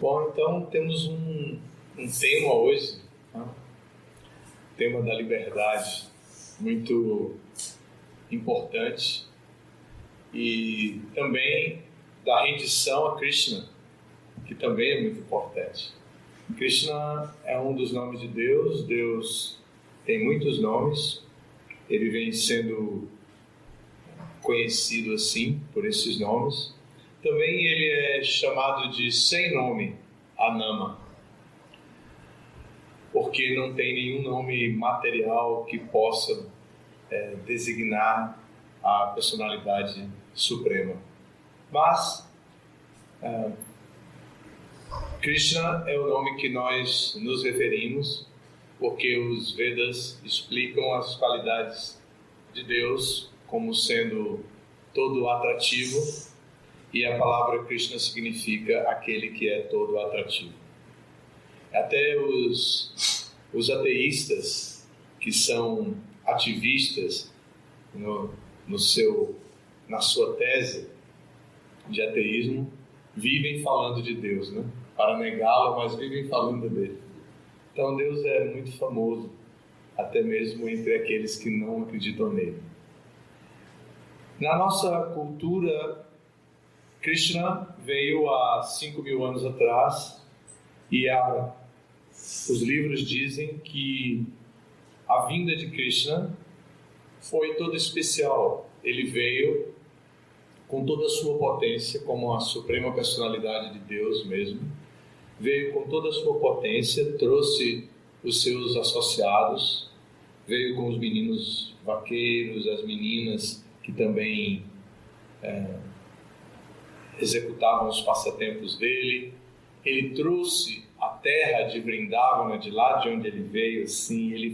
Bom, então temos um tema hoje, né? Tema da liberdade, muito importante, e também da rendição a Krishna, que também é muito importante. Krishna é um dos nomes de Deus. Deus tem muitos nomes, ele vem sendo conhecido assim, por esses nomes. Também ele é chamado de sem nome, Anama, porque não tem nenhum nome material que possa designar a personalidade suprema. Mas Krishna é o nome que nós nos referimos, porque os Vedas explicam as qualidades de Deus como sendo todo atrativo, e a palavra Krishna significa aquele que é todo atrativo. Até os ateístas, que são ativistas na sua tese de ateísmo, vivem falando de Deus, né? Para negá-lo, mas vivem falando dele. Então Deus é muito famoso, até mesmo entre aqueles que não acreditam nele. Na nossa cultura, Krishna veio há 5.000 anos atrás, e os livros dizem que a vinda de Krishna foi toda especial. Ele veio com toda a sua potência, como a suprema personalidade de Deus mesmo. Veio com toda a sua potência, trouxe os seus associados, veio com os meninos vaqueiros, as meninas que também executavam os passatempos dele. Ele trouxe a terra de Vrindavana, de lá de onde ele veio, assim. Ele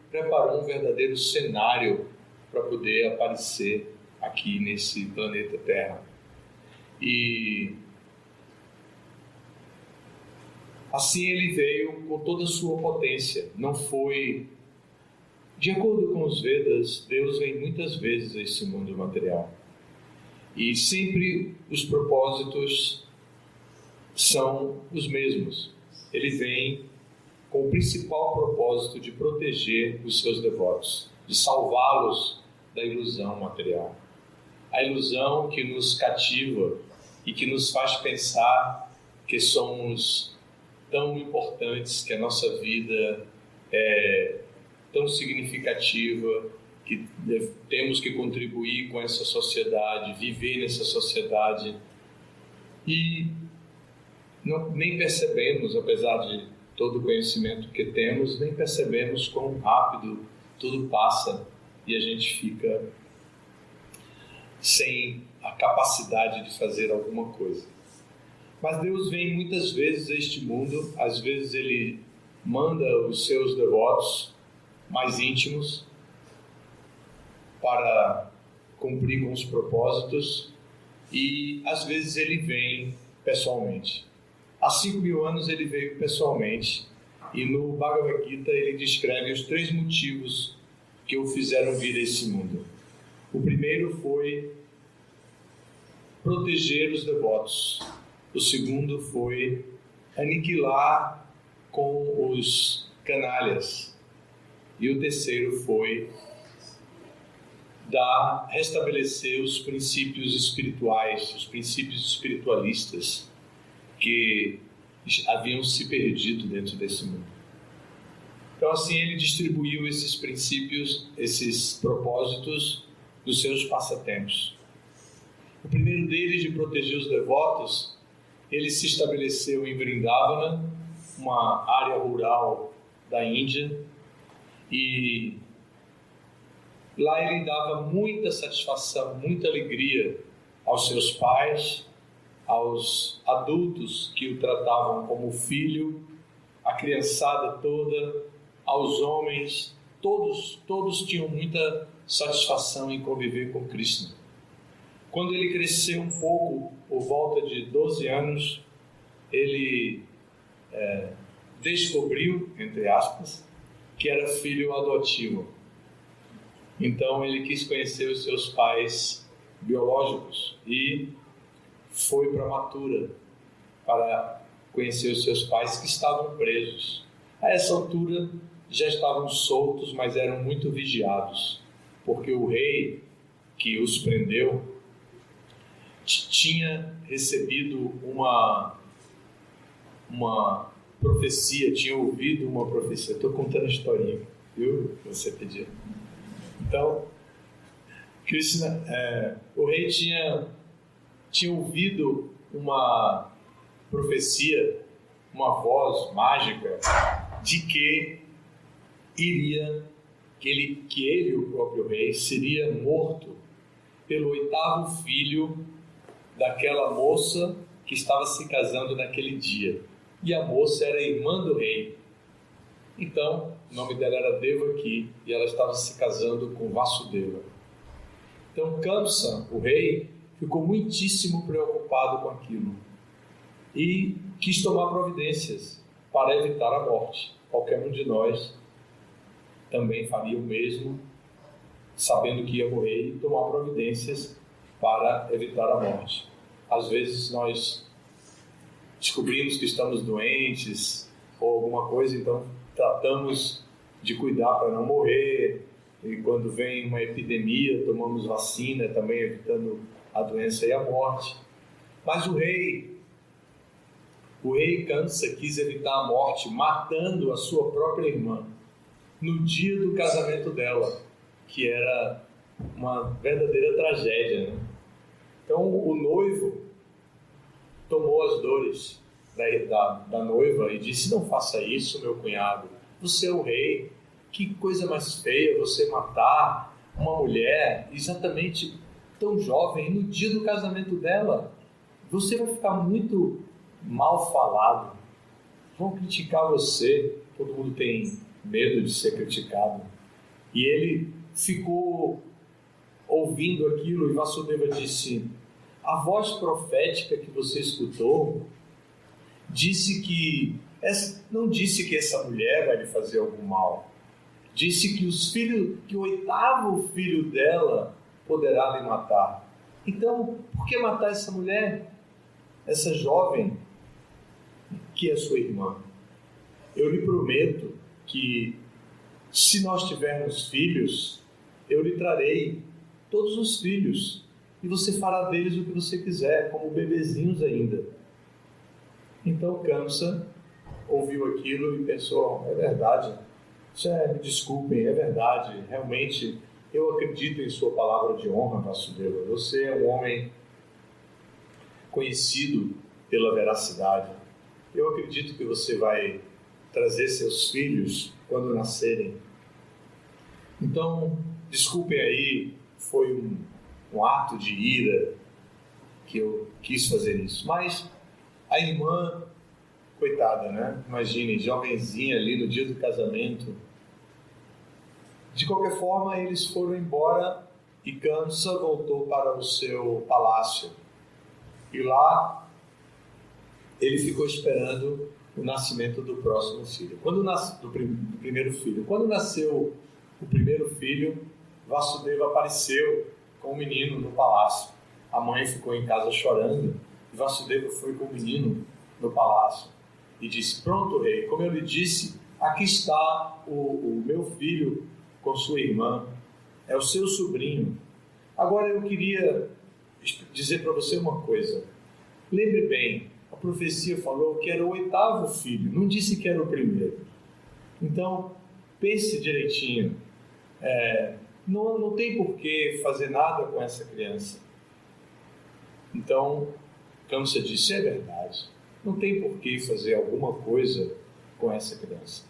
preparou um verdadeiro cenário para poder aparecer aqui nesse planeta Terra. E assim ele veio com toda a sua potência. Não foi... De acordo com os Vedas, Deus vem muitas vezes a esse mundo material. E sempre os propósitos são os mesmos. Ele vem com o principal propósito de proteger os seus devotos, de salvá-los da ilusão material. A ilusão que nos cativa e que nos faz pensar que somos tão importantes, que a nossa vida é tão significativa, que temos que contribuir com essa sociedade, viver nessa sociedade. E nem percebemos, apesar de todo o conhecimento que temos, nem percebemos quão rápido tudo passa e a gente fica sem a capacidade de fazer alguma coisa. Mas Deus vem muitas vezes a este mundo. Às vezes Ele manda os seus devotos mais íntimos para cumprir com os propósitos, e às vezes Ele vem pessoalmente. Há 5.000 anos Ele veio pessoalmente, e no Bhagavad Gita Ele descreve os 3 motivos que o fizeram vir a esse mundo. O primeiro foi proteger os devotos. O segundo foi aniquilar com os canalhas. E o terceiro foi restabelecer os princípios espirituais, os princípios espiritualistas que haviam se perdido dentro desse mundo. Então, assim, ele distribuiu esses princípios, esses propósitos nos seus passatempos. O primeiro deles, de proteger os devotos, ele se estabeleceu em Vrindavana, uma área rural da Índia, e lá ele dava muita satisfação, muita alegria aos seus pais, aos adultos que o tratavam como filho, a criançada toda, aos homens. Todos tinham muita satisfação em conviver com Krishna. Quando ele cresceu um pouco, por volta de 12 anos, ele descobriu, entre aspas, que era filho adotivo. Então ele quis conhecer os seus pais biológicos e foi para Mathura. para conhecer os seus pais que estavam presos. A essa altura já estavam soltos, mas eram muito vigiados, porque o rei que os prendeu tinha recebido uma profecia, tinha ouvido uma profecia. Estou contando a historinha, viu? Que você pediu. Então, Krishna, o rei tinha ouvido uma profecia, uma voz mágica, de que ele, o próprio rei, seria morto pelo 8º filho daquela moça que estava se casando naquele dia. E a moça era irmã do rei. Então, o nome dela era Devaki, e ela estava se casando com Vasudeva. Então, Kamsa, o rei, ficou muitíssimo preocupado com aquilo e quis tomar providências para evitar a morte. Qualquer um de nós também faria o mesmo, sabendo que ia morrer, e tomar providências para evitar a morte. Às vezes nós descobrimos que estamos doentes ou alguma coisa, então tratamos de cuidar para não morrer, e quando vem uma epidemia, tomamos vacina, também evitando a doença e a morte. Mas o rei Kamsa quis evitar a morte matando a sua própria irmã no dia do casamento dela, que era uma verdadeira tragédia, né? Então o noivo tomou as dores da noiva e disse: não faça isso, meu cunhado, você é o rei, que coisa mais feia você matar uma mulher exatamente tão jovem no dia do casamento dela. Você vai ficar muito mal falado, vão criticar você, todo mundo tem medo de ser criticado. E ele ficou ouvindo aquilo, e Vasudeva disse: a voz profética que você escutou não disse que essa mulher vai lhe fazer algum mal, disse que o 8º filho dela poderá lhe matar. Então, por que matar essa mulher, essa jovem que é sua irmã? Eu lhe prometo que, se nós tivermos filhos, eu lhe trarei todos os filhos, e você fará deles o que você quiser, como bebezinhos ainda. Então Kamsa ouviu aquilo e pensou: é verdade, me desculpem, é verdade, realmente eu acredito em sua palavra de honra, Vasudeva. Você é um homem conhecido pela veracidade. Eu acredito que você vai trazer seus filhos quando nascerem. Então, desculpem aí, foi um ato de ira que eu quis fazer isso. Mas a irmã, coitada, né? Imagine, jovenzinha ali no dia do casamento. De qualquer forma, eles foram embora e Kamsa voltou para o seu palácio. E lá ele ficou esperando o nascimento do próximo filho. Do primeiro filho. Quando nasceu o primeiro filho, Vasudeva apareceu com o menino no palácio. A mãe ficou em casa chorando, e Vasudeva foi com o menino no palácio e disse: pronto, rei, como eu lhe disse, aqui está o meu filho com sua irmã, é o seu sobrinho. Agora eu queria dizer para você uma coisa. Lembre bem, a profecia falou que era o 8º filho, não disse que era o primeiro. Então, pense direitinho. Não tem por que fazer nada com essa criança. Então, Kamsa disse: é verdade, não tem por que fazer alguma coisa com essa criança.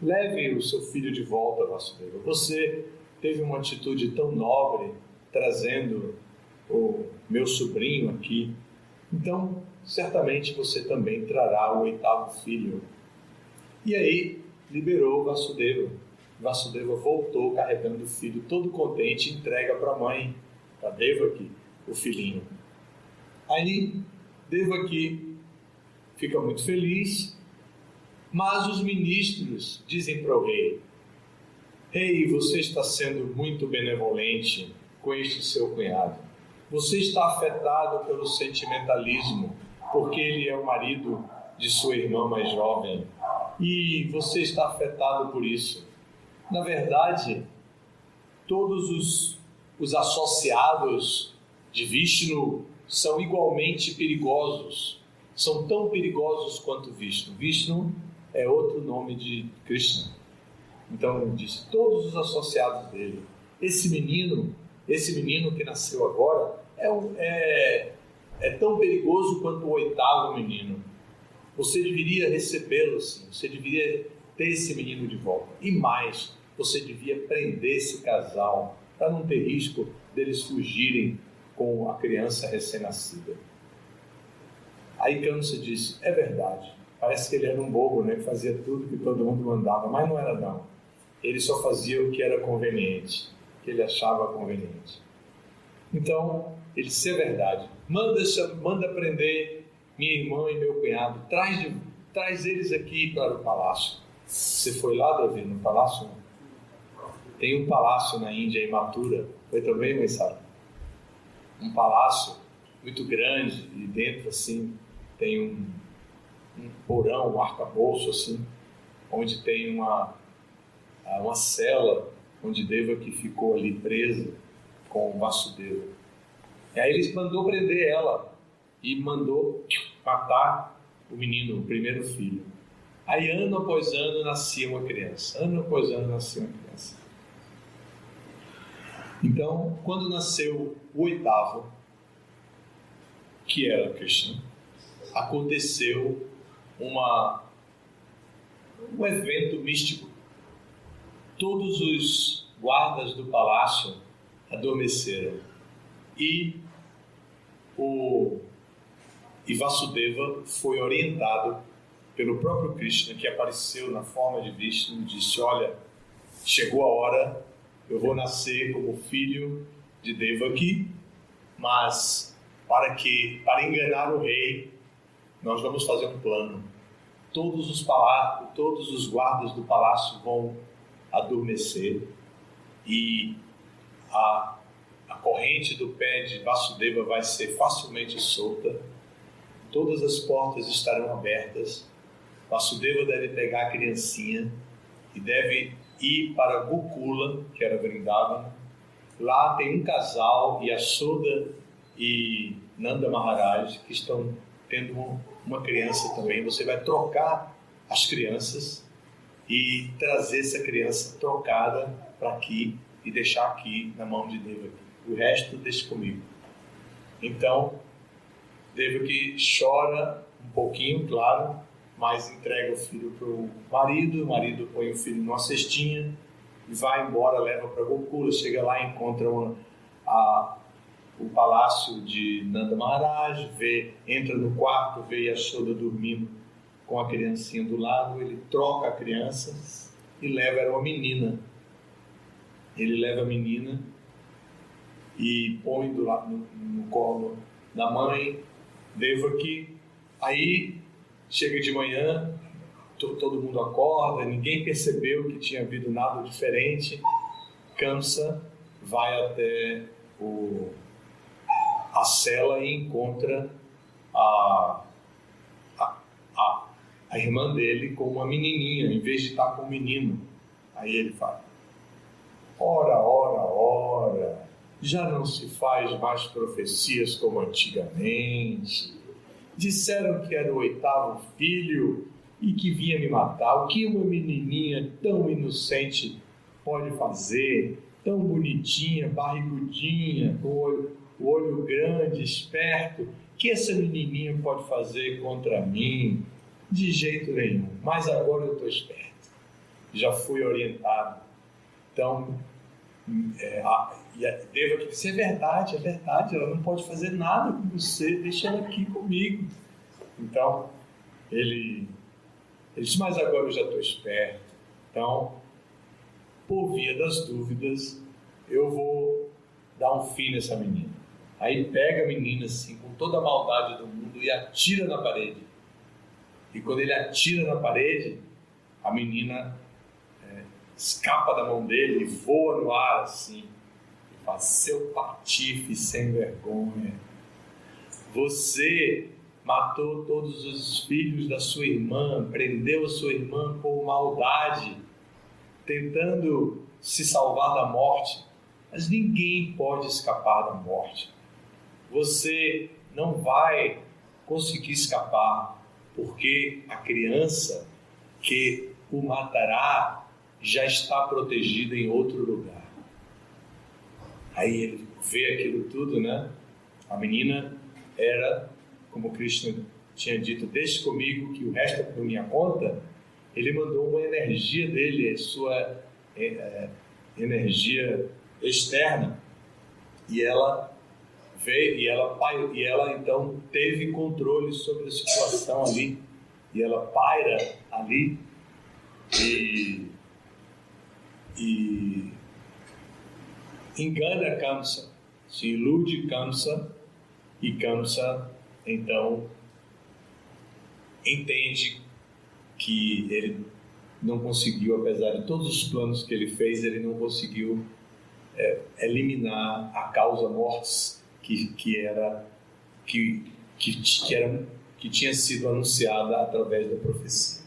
Leve o seu filho de volta, Vasudeva. Você teve uma atitude tão nobre, trazendo o meu sobrinho aqui. Então, certamente você também trará o 8º filho. E aí, liberou Vasudeva. Vasudeva voltou carregando o filho, todo contente, entrega para a mãe, para Devaki, o filhinho. Aí, Devaki fica muito feliz, mas os ministros dizem para o rei: rei, você está sendo muito benevolente com este seu cunhado. Você está afetado pelo sentimentalismo porque ele é o marido de sua irmã mais jovem e você está afetado por isso. Na verdade, todos os associados de Vishnu são igualmente perigosos, são tão perigosos quanto Vishnu. Vishnu é outro nome de Krishna. Então ele diz, todos os associados dele. Esse menino que nasceu agora é tão perigoso quanto o 8º menino. Você deveria recebê-lo, sim. Você deveria ter esse menino de volta. E mais, você devia prender esse casal para não ter risco deles fugirem com a criança recém-nascida. Aí Kamsa disse, é verdade. Parece que ele era um bobo, né? Que fazia tudo que todo mundo mandava, mas não era não. Ele só fazia o que era conveniente, que ele achava conveniente. Então, ele disse, é verdade. Manda prender minha irmã e meu cunhado. Traz eles aqui para o palácio. Você foi lá, Davi, no palácio? Tem um palácio na Índia, em Mathura. Foi também, mas sabe? Um palácio muito grande e dentro, assim, tem um porão, um arcabouço, assim, onde tem uma cela onde Devaki ficou ali presa com o Vasudeva. E aí ele mandou prender ela e mandou matar o menino, o primeiro filho. Aí ano após ano nascia uma criança. Ano após ano nascia uma criança. Então, quando nasceu o 8º, que era Krishna, aconteceu um evento místico. Todos os guardas do palácio adormeceram e Vasudeva foi orientado pelo próprio Krishna, que apareceu na forma de Vishnu, e disse, olha, chegou a hora, eu vou nascer como filho de Devaki, mas para enganar o rei, nós vamos fazer um plano. Todos os guardas do palácio vão adormecer e a corrente do pé de Vasudeva vai ser facilmente solta, todas as portas estarão abertas, Vasudeva deve pegar a criancinha e deve ir para Gokula, que era Vrindavana. Lá tem um casal, Yashoda e Nanda Maharaj, que estão tendo uma criança também. Você vai trocar as crianças e trazer essa criança trocada para aqui e deixar aqui na mão de Devaki. O resto deixa comigo. Então, Devaki chora um pouquinho, claro, mas entrega o filho para o marido põe o filho numa cestinha e vai embora, leva para Gokula, chega lá e encontra o palácio de Nanda Maharaj, entra no quarto, vê Yashoda dormindo com a criancinha do lado, ele troca a criança e era uma menina. Ele leva a menina e põe do lado no colo da mãe, Devaki. Aí chega de manhã, todo mundo acorda, ninguém percebeu que tinha havido nada diferente. Kamsa vai até a cela e encontra a irmã dele com uma menininha, em vez de estar com um menino. Aí ele fala, ora, já não se faz mais profecias como antigamente. Disseram que era o 8º filho e que vinha me matar. O que uma menininha tão inocente pode fazer? Tão bonitinha, barrigudinha, com o olho grande, esperto. O que essa menininha pode fazer contra mim? De jeito nenhum. Mas agora eu estou esperto. Já fui orientado. Então, Devaki disse, é verdade, ela não pode fazer nada com você, deixa ela aqui comigo. Então, ele disse, mas agora eu já estou esperto. Então, por via das dúvidas, eu vou dar um fim nessa menina. Aí pega a menina assim, com toda a maldade do mundo e atira na parede. E quando ele atira na parede, a menina escapa da mão dele e voa no ar assim. E fala, seu patife sem vergonha. Você matou todos os filhos da sua irmã, prendeu a sua irmã por maldade, tentando se salvar da morte. Mas ninguém pode escapar da morte. Você não vai conseguir escapar, porque a criança que o matará já está protegida em outro lugar. Aí ele vê aquilo tudo, né? A menina era, como Krishna tinha dito, deixe comigo que o resto é por minha conta. Ele mandou uma energia dele, a sua energia externa, e ela veio, e ela então teve controle sobre a situação ali, e ela paira ali e engana Kamsa, se ilude Kamsa, e Kamsa então entende que ele não conseguiu, apesar de todos os planos que ele fez, ele não conseguiu eliminar a causa mortis que tinha sido anunciada através da profecia.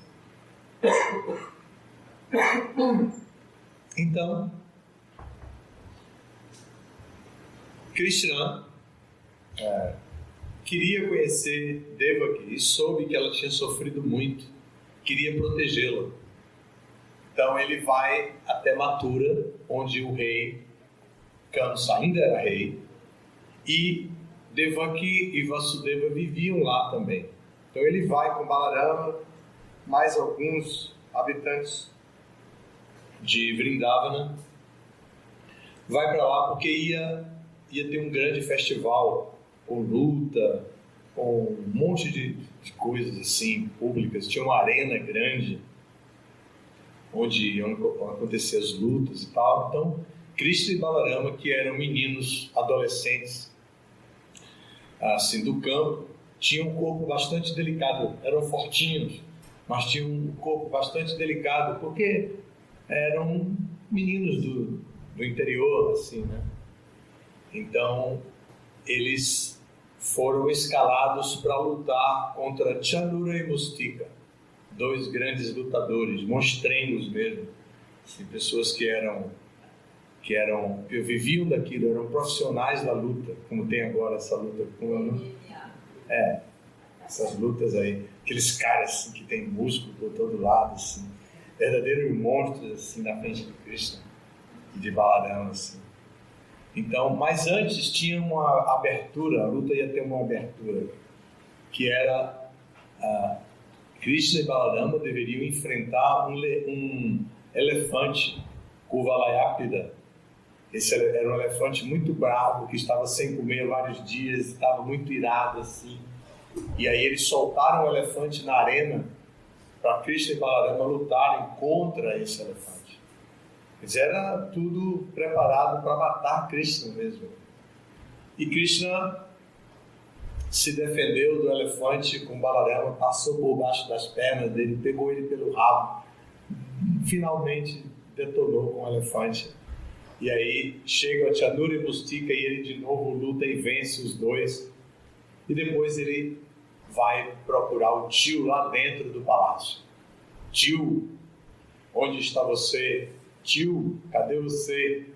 Então, Krishna queria conhecer Devaki e soube que ela tinha sofrido muito, queria protegê-la. Então ele vai até Mathura, onde o rei Kamsa ainda era rei, e Devaki e Vasudeva viviam lá também. Então ele vai com Balarama, mais alguns habitantes de Vrindavana, vai para lá porque ia ter um grande festival com luta, com um monte de coisas assim públicas. Tinha uma arena grande onde iam acontecer as lutas e tal. Então Krishna e Balarama, que eram meninos adolescentes assim do campo, tinham um corpo bastante delicado, eram fortinhos, mas tinham um corpo bastante delicado porque eram meninos do interior, assim, né? Então eles foram escalados para lutar contra Chanura e Mustika, dois grandes lutadores, monstrengos mesmo, assim, pessoas que viviam daquilo, eram profissionais da luta, como tem agora essa luta essas lutas aí, aqueles caras assim, que tem músculo por todo lado, assim, verdadeiros monstros assim, na frente de Krishna e de Balarama, assim. Então, mas antes tinha uma abertura, a luta ia ter uma abertura, que era Krishna e Balarama deveriam enfrentar um elefante, Kuvalayapida. Esse era um elefante muito bravo, que estava sem comer há vários dias, estava muito irado assim. E aí eles soltaram o elefante na arena para Krishna e Balarama lutarem contra esse elefante. Mas era tudo preparado para matar Krishna mesmo. E Krishna se defendeu do elefante com Balarama, passou por baixo das pernas dele, pegou ele pelo rabo, finalmente detonou com o elefante. E aí chega a Chanura e Mustika e ele de novo luta e vence os dois. E depois ele vai procurar o tio lá dentro do palácio. Tio, onde está você? Tio, cadê você?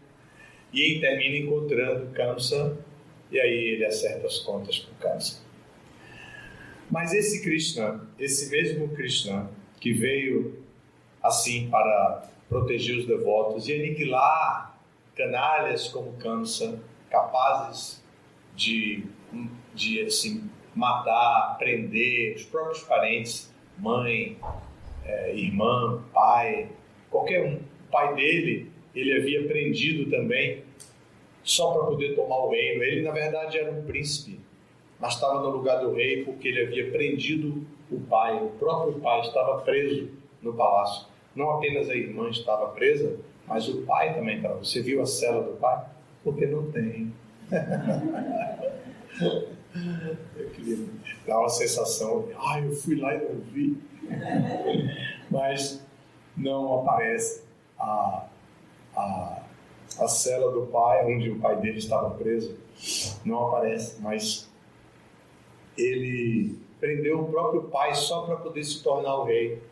E ele termina encontrando Kamsa, e aí ele acerta as contas com Kamsa. Mas esse Krishna, esse mesmo Krishna, que veio assim para proteger os devotos e aniquilar canalhas como Kamsa, capazes de assim, matar, prender os próprios parentes, mãe, irmã, pai, qualquer um. O pai dele, ele havia prendido também, só para poder tomar o reino. Ele, na verdade, era um príncipe, mas estava no lugar do rei porque ele havia prendido o pai. O próprio pai estava preso no palácio. Não apenas a irmã estava presa, mas o pai também estava. Você viu a cela do pai? Porque não tem. Eu queria dar uma sensação, eu fui lá e não vi. Mas não aparece a cela do pai, onde o pai dele estava preso. Não aparece, mas ele prendeu o próprio pai só para poder se tornar o rei.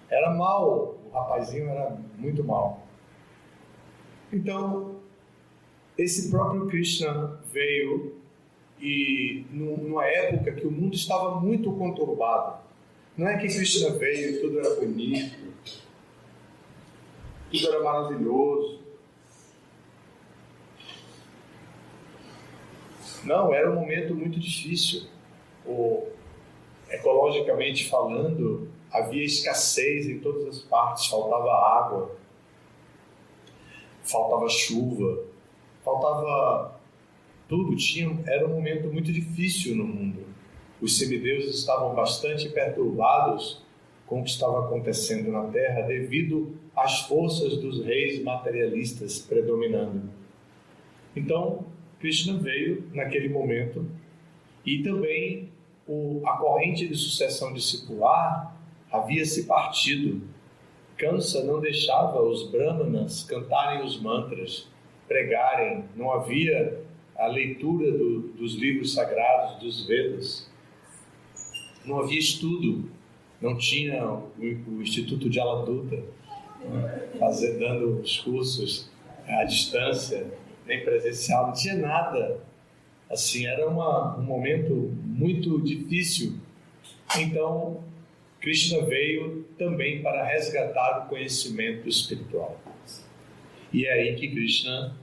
Era mau, o rapazinho era muito mau. Então, esse próprio Krishna veio e numa época que o mundo estava muito conturbado. Não é que Krishna veio e tudo era bonito, tudo era maravilhoso. Não, era um momento muito difícil. Ecologicamente falando, havia escassez em todas as partes, faltava água, faltava chuva, faltava tudo, era um momento muito difícil no mundo. Os semideuses estavam bastante perturbados com o que estava acontecendo na Terra devido às forças dos reis materialistas predominando. Então, Krishna veio naquele momento e também a corrente de sucessão discipular havia se partido. Kamsa não deixava os brahmanas cantarem os mantras, pregarem, não havia a leitura dos livros sagrados, dos Vedas. Não havia estudo, não tinha o Instituto de Aladuta dando os cursos à distância, nem presencial, não tinha nada. Assim, era um momento muito difícil. Então, Krishna veio também para resgatar o conhecimento espiritual. E é aí que Krishna,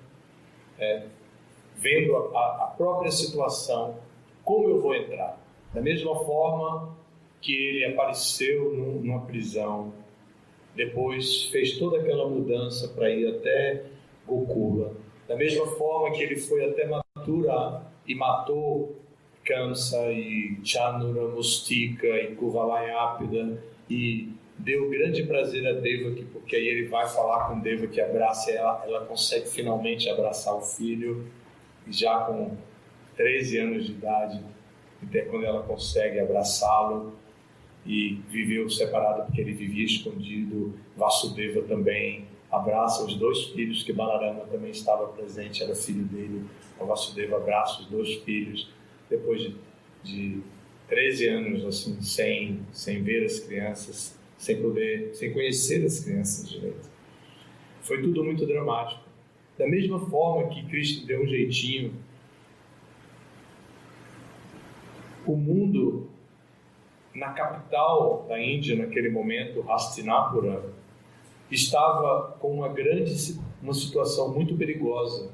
vendo a própria situação, como eu vou entrar? Da mesma forma que ele apareceu numa prisão, depois fez toda aquela mudança para ir até Gokula. Da mesma forma que ele foi até Mathura e matou Kamsa e Chanura, Mustika e Kuvalayapida e deu grande prazer a Devaki, porque aí ele vai falar com Devaki, abraça ela consegue finalmente abraçar o filho, já com 13 anos de idade, até quando ela consegue abraçá-lo, e viveu separado porque ele vivia escondido. Vasudeva também abraça os dois filhos, que Balarama também estava presente, era filho dele. O Vasudeva abraça os dois filhos, depois de 13 anos assim, sem ver as crianças, sem conhecer as crianças direito. Foi tudo muito dramático. Da mesma forma que Cristo deu um jeitinho, o mundo na capital da Índia, naquele momento, Hastinapura, estava com uma situação muito perigosa,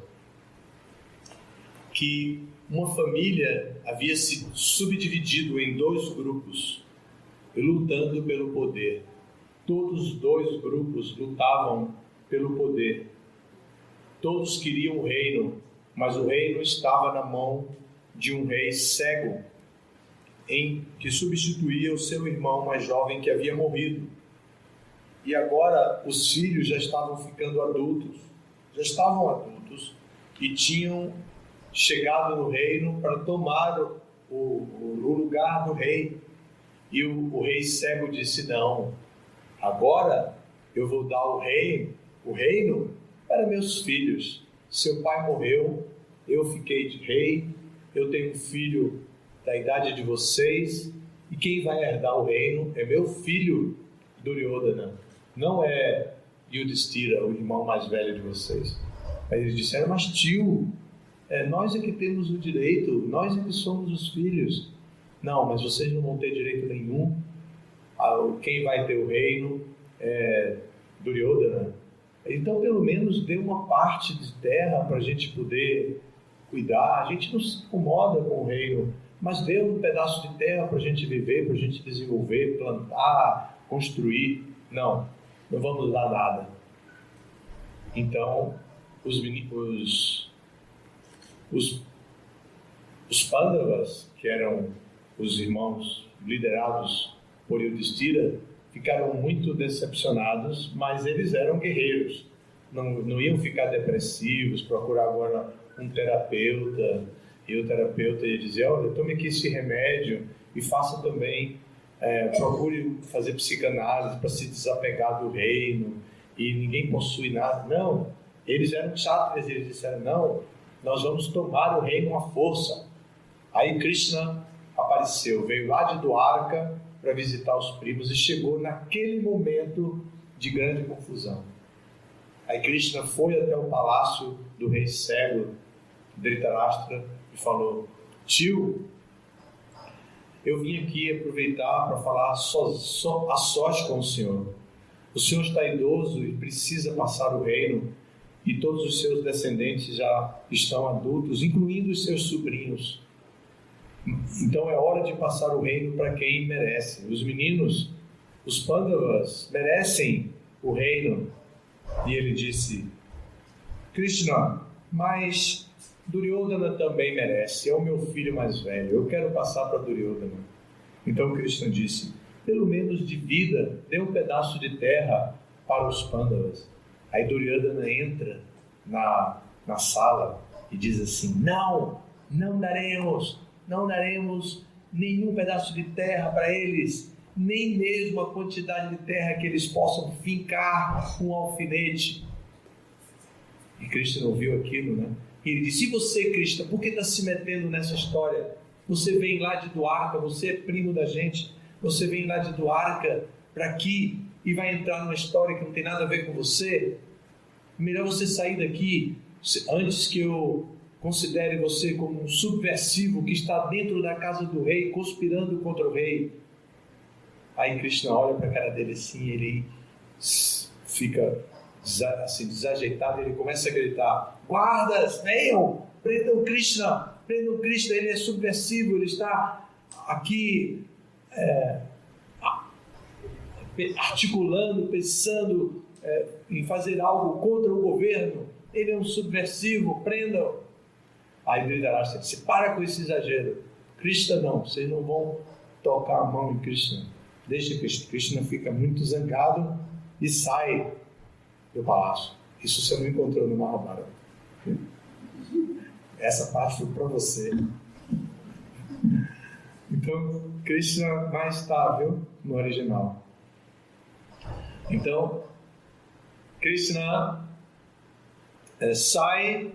que uma família havia se subdividido em 2 grupos, lutando pelo poder. Todos os 2 grupos lutavam pelo poder. Todos queriam o reino, mas o reino estava na mão de um rei cego, que substituía o seu irmão mais jovem que havia morrido. E agora os filhos já estavam ficando adultos, e tinham chegado no reino para tomar o lugar do rei. E o rei cego disse: não, agora eu vou dar o reino para meus filhos. Seu pai morreu, eu fiquei de rei, eu tenho um filho da idade de vocês, e quem vai herdar o reino é meu filho Duryodhana, não é Yudhishthira, o irmão mais velho de vocês. Aí eles disseram: mas tio, nós é que temos o direito, nós é que somos os filhos. Não, mas vocês não vão ter direito nenhum. Quem vai ter o reino é Duryodhana. Então, pelo menos dê uma parte de terra para a gente poder cuidar. A gente não se incomoda com o reino, mas dê um pedaço de terra para a gente viver, para a gente desenvolver, plantar, construir. Não vamos dar nada. Então, os Pandavas, que eram os irmãos liderados por Yudhishthira, ficaram muito decepcionados, mas eles eram guerreiros. Não iam ficar depressivos, procurar agora um terapeuta, e o terapeuta ia dizer: olha, tome aqui esse remédio e faça também, procure fazer psicanálise para se desapegar do reino, e ninguém possui nada. Não, eles eram kshatriyas, eles disseram: não, nós vamos tomar o reino à força. Aí Krishna apareceu, veio lá de Dwarka para visitar os primos e chegou naquele momento de grande confusão. Aí Krishna foi até o palácio do rei cego, Dhritarashtra, e falou: tio, eu vim aqui aproveitar para falar a sós com o senhor. O senhor está idoso e precisa passar o reino, e todos os seus descendentes já estão adultos, incluindo os seus sobrinhos. Então é hora de passar o reino para quem merece. Os meninos, os Pandavas, merecem o reino. E ele disse: Krishna, mas Duryodhana também merece, é o meu filho mais velho, eu quero passar para Duryodhana. Então Krishna disse: pelo menos divida, dê um pedaço de terra para os Pandavas. Aí Duryodhana entra na sala e diz assim: não daremos nenhum pedaço de terra para eles, nem mesmo a quantidade de terra que eles possam fincar um alfinete. E Krishna ouviu aquilo, né? E ele disse: e você, Krishna, por que está se metendo nessa história? Você vem lá de Dwarka, você é primo da gente, você vem lá de Dwarka para aqui e vai entrar numa história que não tem nada a ver com você? Melhor você sair daqui antes que eu considere você como um subversivo que está dentro da casa do rei, conspirando contra o rei. Aí Krishna olha para a cara dele assim, ele fica assim, desajeitado, ele começa a gritar: guardas, venham, prendam Krishna, ele é subversivo, ele está aqui articulando, pensando em fazer algo contra o governo, ele é um subversivo, prendam. Aí Dhritarashtra disse: para com esse exagero, Krishna não, vocês não vão tocar a mão em Krishna, deixa Krishna. Krishna fica muito zangado e sai do palácio. Isso você não encontrou no Mahabharata. Essa parte foi para você. Então Krishna mais estável no original. Então Krishna sai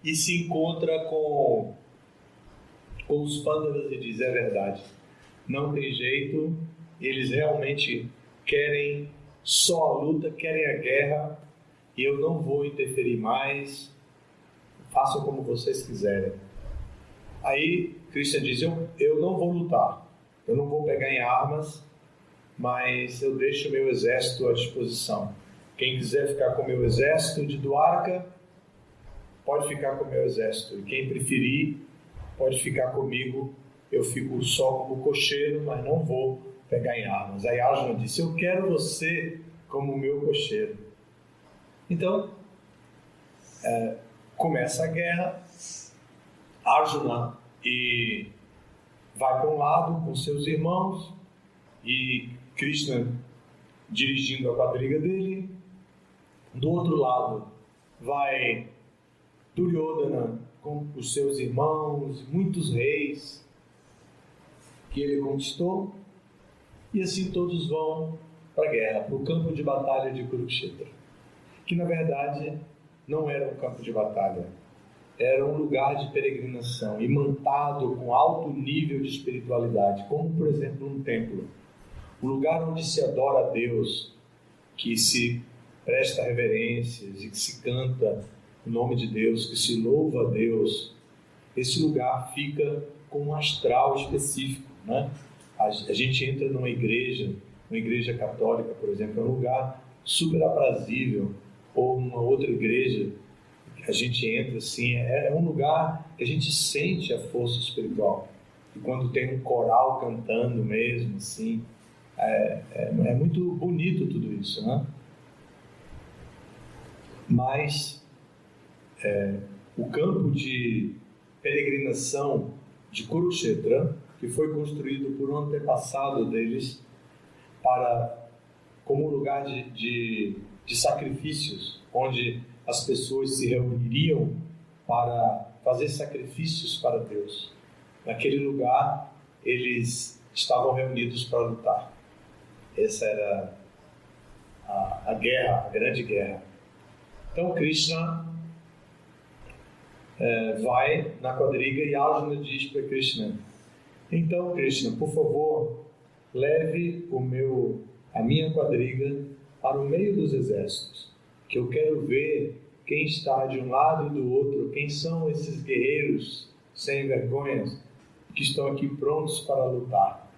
e se encontra com os Pandavas e diz: é verdade, não tem jeito, eles realmente querem só a luta, querem a guerra, e eu não vou interferir mais, façam como vocês quiserem. Aí Krishna diz: eu não vou lutar, eu não vou pegar em armas, mas eu deixo o meu exército à disposição. Quem quiser ficar com o meu exército de Dwarka, pode ficar com o meu exército. E quem preferir, pode ficar comigo. Eu fico só como cocheiro, mas não vou pegar em armas. Aí Arjuna disse: eu quero você como meu cocheiro. Então, começa a guerra. Arjuna vai para um lado com seus irmãos e Krishna dirigindo a quadriga dele. Do outro lado vai Duryodhana com os seus irmãos, muitos reis que ele conquistou, e assim todos vão para a guerra, para o campo de batalha de Kurukshetra, que na verdade não era um campo de batalha, era um lugar de peregrinação, imantado com alto nível de espiritualidade, como por exemplo um templo, um lugar onde se adora a Deus, que se presta reverências e que se canta o nome de Deus, que se louva a Deus. Esse lugar fica com um astral específico, né? A gente entra numa igreja católica, por exemplo, é um lugar super aprazível, ou numa outra igreja que a gente entra assim, é um lugar que a gente sente a força espiritual. E quando tem um coral cantando mesmo, assim, é muito bonito tudo isso, né? Mas o campo de peregrinação de Kurukshetra, que foi construído por um antepassado deles como um lugar de sacrifícios, onde as pessoas se reuniriam para fazer sacrifícios para Deus. Naquele lugar, eles estavam reunidos para lutar. Essa era a guerra, a grande guerra. Então Krishna vai na quadriga e Arjuna diz para Krishna: Então, Krishna, por favor, leve a minha quadriga para o meio dos exércitos, que eu quero ver quem está de um lado e do outro, quem são esses guerreiros sem vergonhas que estão aqui prontos para lutar.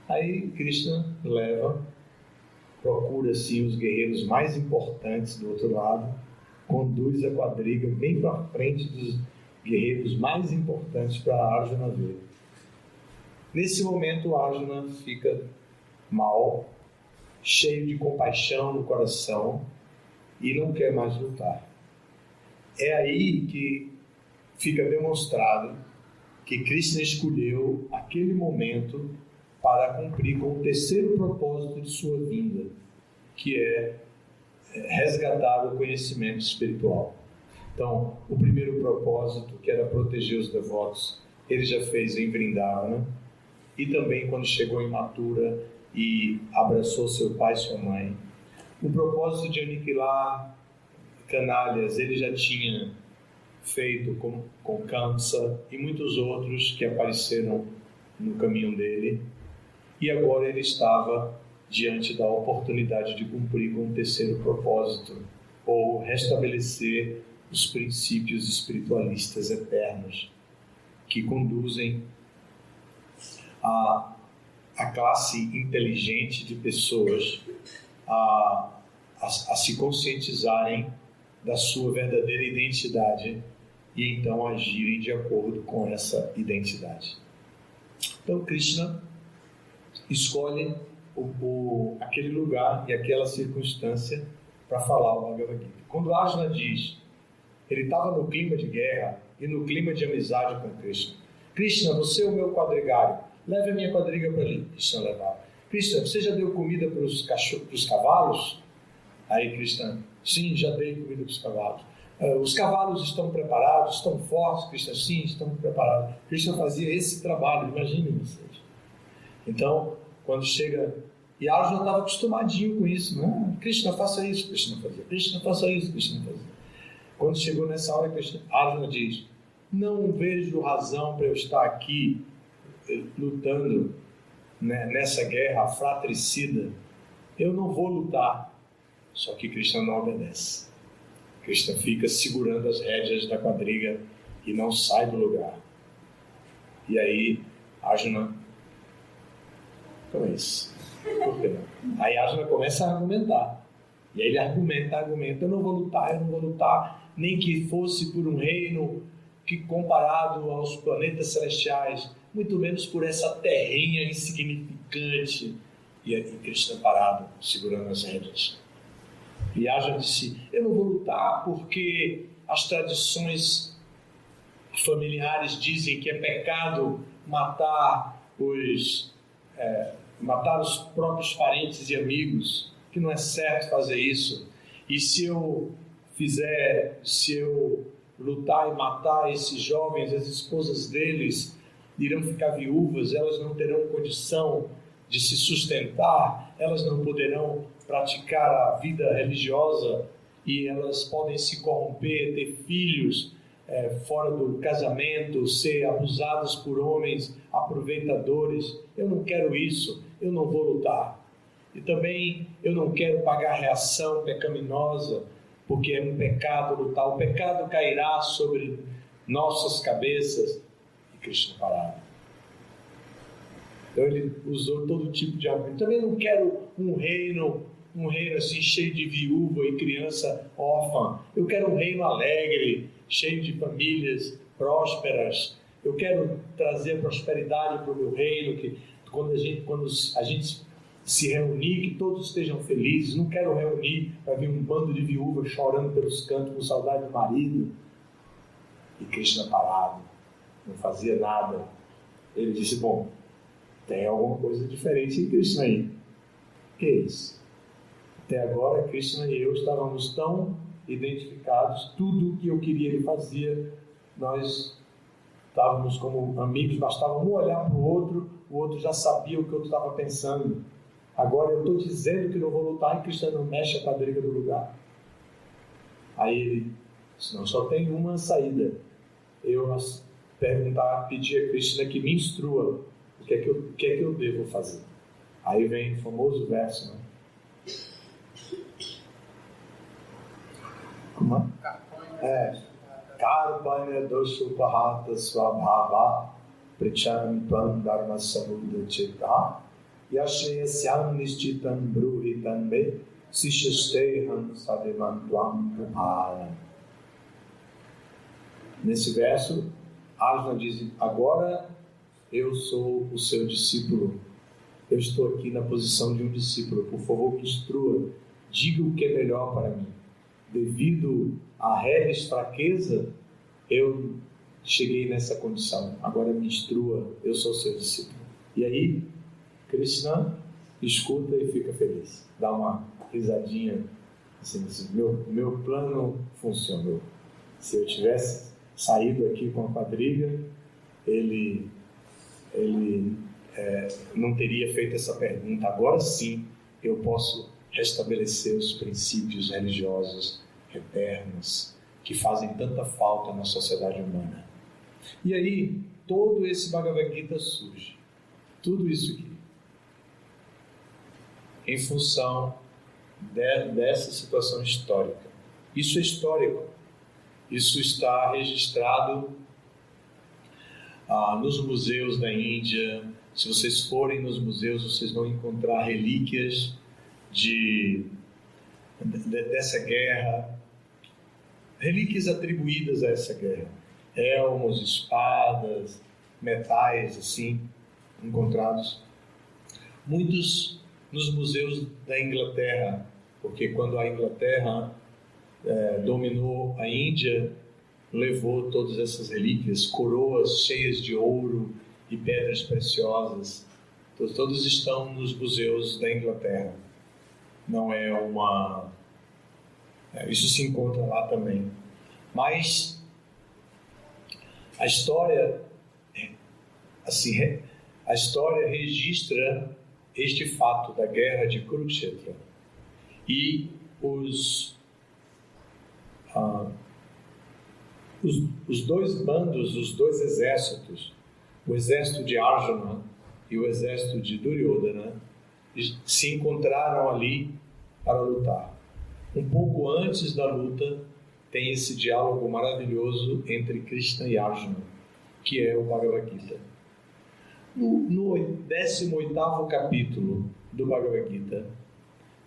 Aí Krishna procura assim os guerreiros mais importantes do outro lado, conduz a quadriga bem para frente dos guerreiros mais importantes para Arjuna ver. Nesse momento Arjuna fica mal, cheio de compaixão no coração e não quer mais lutar. É aí que fica demonstrado que Krishna escolheu aquele momento para cumprir com o terceiro propósito de sua vinda, que é resgatar o conhecimento espiritual. Então, o primeiro propósito, que era proteger os devotos, ele já fez em Vrindavana, e também quando chegou em Mathura e abraçou seu pai e sua mãe. O propósito de aniquilar canalhas, ele já tinha feito com Kamsa e muitos outros que apareceram no caminho dele. E agora ele estava diante da oportunidade de cumprir com o terceiro propósito, ou restabelecer os princípios espiritualistas eternos que conduzem a classe inteligente de pessoas a se conscientizarem da sua verdadeira identidade e então agirem de acordo com essa identidade. Então Krishna escolhe aquele lugar e aquela circunstância para falar o Bhagavad Gita. Quando Arjuna diz, ele estava no clima de guerra e no clima de amizade com Krishna. Krishna, você é o meu quadrigário, leve a minha quadriga para ali. Krishna levava. Krishna, você já deu comida para os cavalos? Aí Krishna, sim, já dei comida para os cavalos. Os cavalos estão preparados, estão fortes? Krishna, sim, estão preparados. Krishna fazia esse trabalho, imaginem vocês. Então, quando chega... E Arjuna estava acostumadinho com isso. Não, Krishna, faça isso, Krishna fazia. Krishna, faça isso, Krishna fazia. Quando chegou nessa hora, Arjuna diz, não vejo razão para eu estar aqui lutando, né, nessa guerra fratricida. Eu não vou lutar. Só que Krishna não obedece. Krishna fica segurando as rédeas da quadriga e não sai do lugar. E aí Arjuna... Então é isso. Por que não? Aí Arjuna começa a argumentar. E aí ele argumenta, eu não vou lutar, nem que fosse por um reino que comparado aos planetas celestiais, muito menos por essa terrinha insignificante. E aí Krishna parado, segurando as rédeas. E Arjuna disse, eu não vou lutar porque as tradições familiares dizem que é pecado matar os próprios parentes e amigos, que não é certo fazer isso. E se eu lutar e matar esses jovens, as esposas deles irão ficar viúvas, elas não terão condição de se sustentar, elas não poderão praticar a vida religiosa e elas podem se corromper, ter filhos fora do casamento, ser abusadas por homens aproveitadores. Eu não quero isso, eu não vou lutar. E também eu não quero pagar reação pecaminosa, porque é um pecado lutar. O pecado cairá sobre nossas cabeças. E Krishna parado. Então ele usou todo tipo de argumento. Também não quero um reino assim cheio de viúva e criança órfã. Eu quero um reino alegre, cheio de famílias prósperas. Eu quero trazer prosperidade para o meu reino, que quando a gente se reunir, que todos estejam felizes. Não quero reunir para vir um bando de viúvas chorando pelos cantos com saudade do marido. E Krishna parado, não fazia nada. Ele disse, bom, tem alguma coisa diferente em Krishna aí. O que é isso? Até agora, Krishna e eu estávamos tão identificados, tudo o que eu queria ele fazia, nós estávamos como amigos, bastava um olhar para o outro já sabia o que eu estava pensando. Agora eu estou dizendo que não vou lutar e Krishna não mexe a quadriga do lugar. Aí ele disse, não, só tem uma saída. Eu pedir a Krishna que me instrua o que é que eu devo fazer. Aí vem o famoso verso, né? Como é? Karpanya doshupahata swabhava pricham tvam dharma samudra cheta yashyasyam nishchitam bruhitam me sishasteham sadevam tvam upaya. Nesse verso, Arjuna diz: agora eu sou o seu discípulo. Eu estou aqui na posição de um discípulo. Por favor, me instrua. Diga o que é melhor para mim. Devido à reles fraqueza, eu cheguei nessa condição. Agora me instrua. Eu sou seu discípulo. E aí, Krishna escuta e fica feliz. Dá uma risadinha. Assim, meu plano funcionou. Se eu tivesse saído aqui com a quadrilha, ele não teria feito essa pergunta. Agora sim eu posso restabelecer os princípios religiosos eternos que fazem tanta falta na sociedade humana. E aí todo esse Bhagavad Gita surge, tudo isso aqui, em função dessa situação histórica. Isso é histórico, isso está registrado nos museus da Índia. Se vocês forem nos museus, vocês vão encontrar relíquias dessa guerra, relíquias atribuídas a essa guerra, elmos, espadas, metais assim, encontrados. Muitos nos museus da Inglaterra, porque quando a Inglaterra dominou a Índia, levou todas essas relíquias, coroas cheias de ouro e pedras preciosas. Então, todos estão nos museus da Inglaterra. Não é uma... isso se encontra lá também. Mas a história, assim, a história registra este fato da guerra de Kurukshetra. E os dois bandos, os dois exércitos, o exército de Arjuna e o exército de Duryodhana, se encontraram ali para lutar. Um pouco antes da luta, tem esse diálogo maravilhoso entre Krishna e Arjuna, que é o Bhagavad Gita. No 18º capítulo do Bhagavad Gita,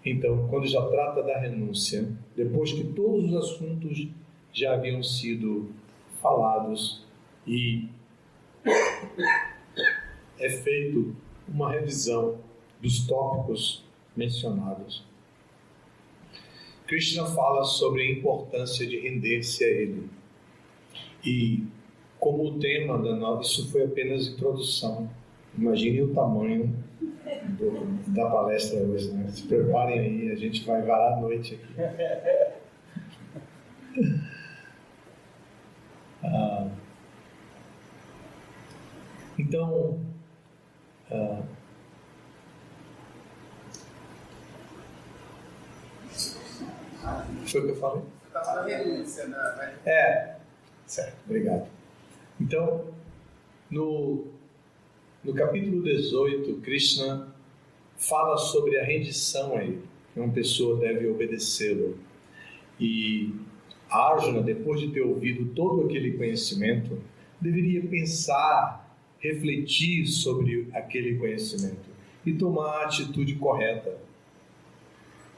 então, quando já trata da renúncia, depois que todos os assuntos já haviam sido falados e é feito uma revisão dos tópicos mencionados, Krishna fala sobre a importância de render-se a Ele. E como o tema isso foi apenas introdução. Imagine o tamanho da palestra hoje, né? Se preparem aí, a gente vai varar a noite aqui. Então, foi o que eu falei? Você está falando renúncia, né? Certo, obrigado. Então, no capítulo 18, Krishna fala sobre a rendição a ele, que uma pessoa deve obedecê-lo. E Arjuna, depois de ter ouvido todo aquele conhecimento, deveria pensar, refletir sobre aquele conhecimento e tomar a atitude correta.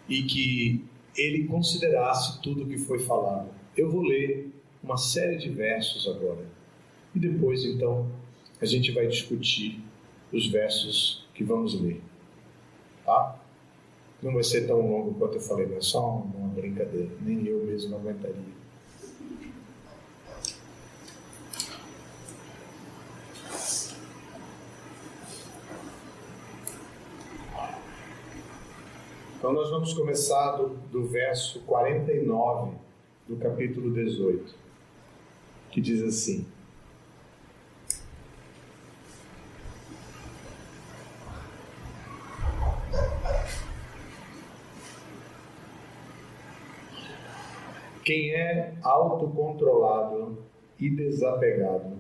E que ele considerasse tudo o que foi falado. Eu vou ler uma série de versos agora. E depois, então, a gente vai discutir os versos que vamos ler. Tá? Não vai ser tão longo quanto eu falei, mas é só uma brincadeira. Nem eu mesmo aguentaria. Então nós vamos começar do verso 49 do capítulo 18, que diz assim: quem é autocontrolado e desapegado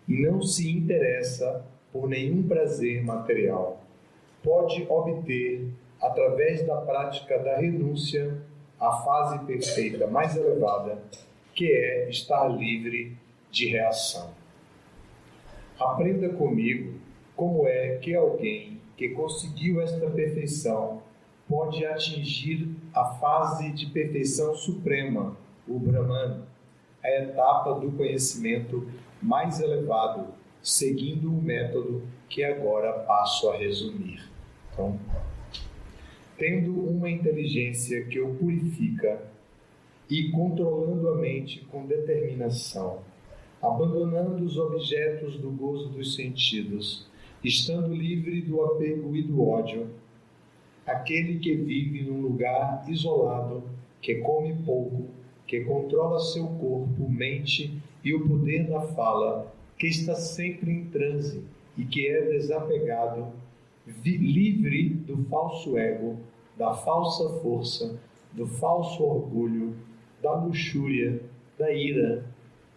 e não se interessa por nenhum prazer material, pode obter, através da prática da renúncia, a fase perfeita mais elevada, que é estar livre de reação. Aprenda comigo como é que alguém que conseguiu esta perfeição pode atingir a fase de perfeição suprema, o Brahman, a etapa do conhecimento mais elevado, seguindo o método que agora passo a resumir. Então, tendo uma inteligência que o purifica e controlando a mente com determinação, abandonando os objetos do gozo dos sentidos, estando livre do apego e do ódio, aquele que vive num lugar isolado, que come pouco, que controla seu corpo, mente e o poder da fala, que está sempre em transe e que é desapegado, livre do falso ego, da falsa força, do falso orgulho, da luxúria, da ira,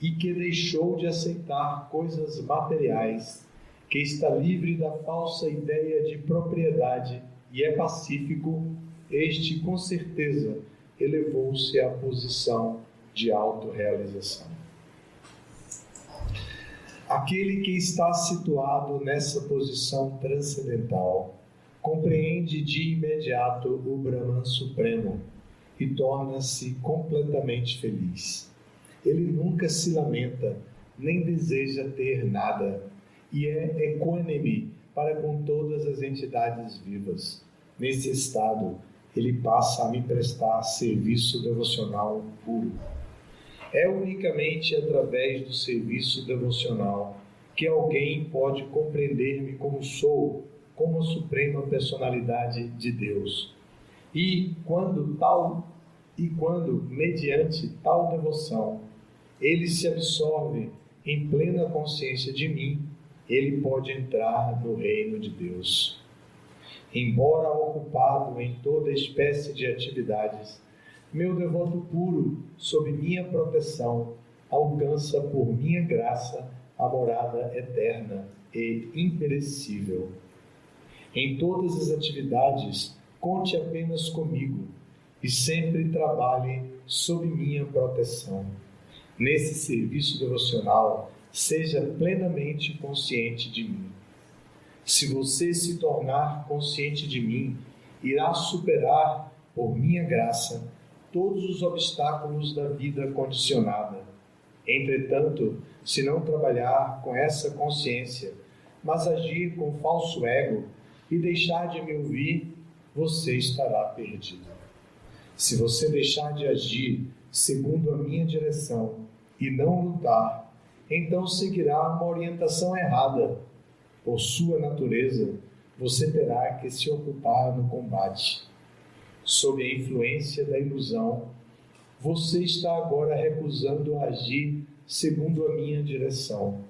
e que deixou de aceitar coisas materiais, que está livre da falsa ideia de propriedade e é pacífico, este com certeza elevou-se à posição de autorrealização. Aquele que está situado nessa posição transcendental compreende de imediato o Brahman Supremo e torna-se completamente feliz. Ele nunca se lamenta, nem deseja ter nada, e é equânime para com todas as entidades vivas. Nesse estado, ele passa a me prestar serviço devocional puro. É unicamente através do serviço devocional que alguém pode compreender-me como sou, como a suprema personalidade de Deus. E quando, mediante tal devoção, ele se absorve em plena consciência de mim, ele pode entrar no reino de Deus. Embora ocupado em toda espécie de atividades, meu devoto puro, sob minha proteção, alcança por minha graça a morada eterna e imperecível. Em todas as atividades, conte apenas comigo e sempre trabalhe sob minha proteção. Nesse serviço devocional, seja plenamente consciente de mim. Se você se tornar consciente de mim, irá superar, por minha graça, todos os obstáculos da vida condicionada. Entretanto, se não trabalhar com essa consciência, mas agir com falso ego e deixar de me ouvir, você estará perdido. Se você deixar de agir segundo a minha direção e não lutar, então seguirá uma orientação errada. Por sua natureza, você terá que se ocupar no combate. Sob a influência da ilusão, você está agora recusando a agir segundo a minha direção.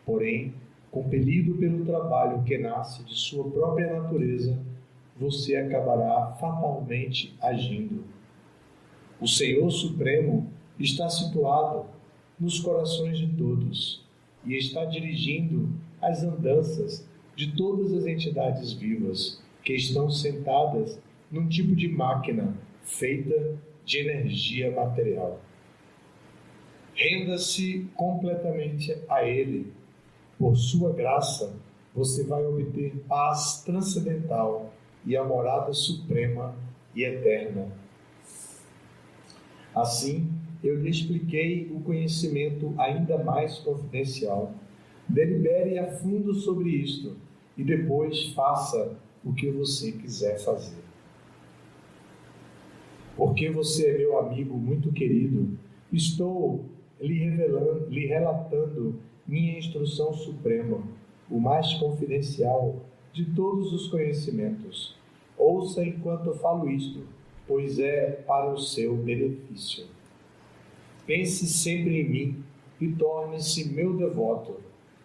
Porém, compelido pelo trabalho que nasce de sua própria natureza, você acabará fatalmente agindo. O Senhor Supremo está situado nos corações de todos e está dirigindo as andanças de todas as entidades vivas que estão sentadas num tipo de máquina feita de energia material. Renda-se completamente a Ele. Por sua graça, você vai obter paz transcendental e a morada suprema e eterna. Assim, eu lhe expliquei o conhecimento ainda mais confidencial. Delibere a fundo sobre isto e depois faça o que você quiser fazer. Porque você é meu amigo muito querido, estou lhe relatando minha instrução suprema, o mais confidencial de todos os conhecimentos. Ouça enquanto falo isto, pois é para o seu benefício. Pense sempre em mim e torne-se meu devoto.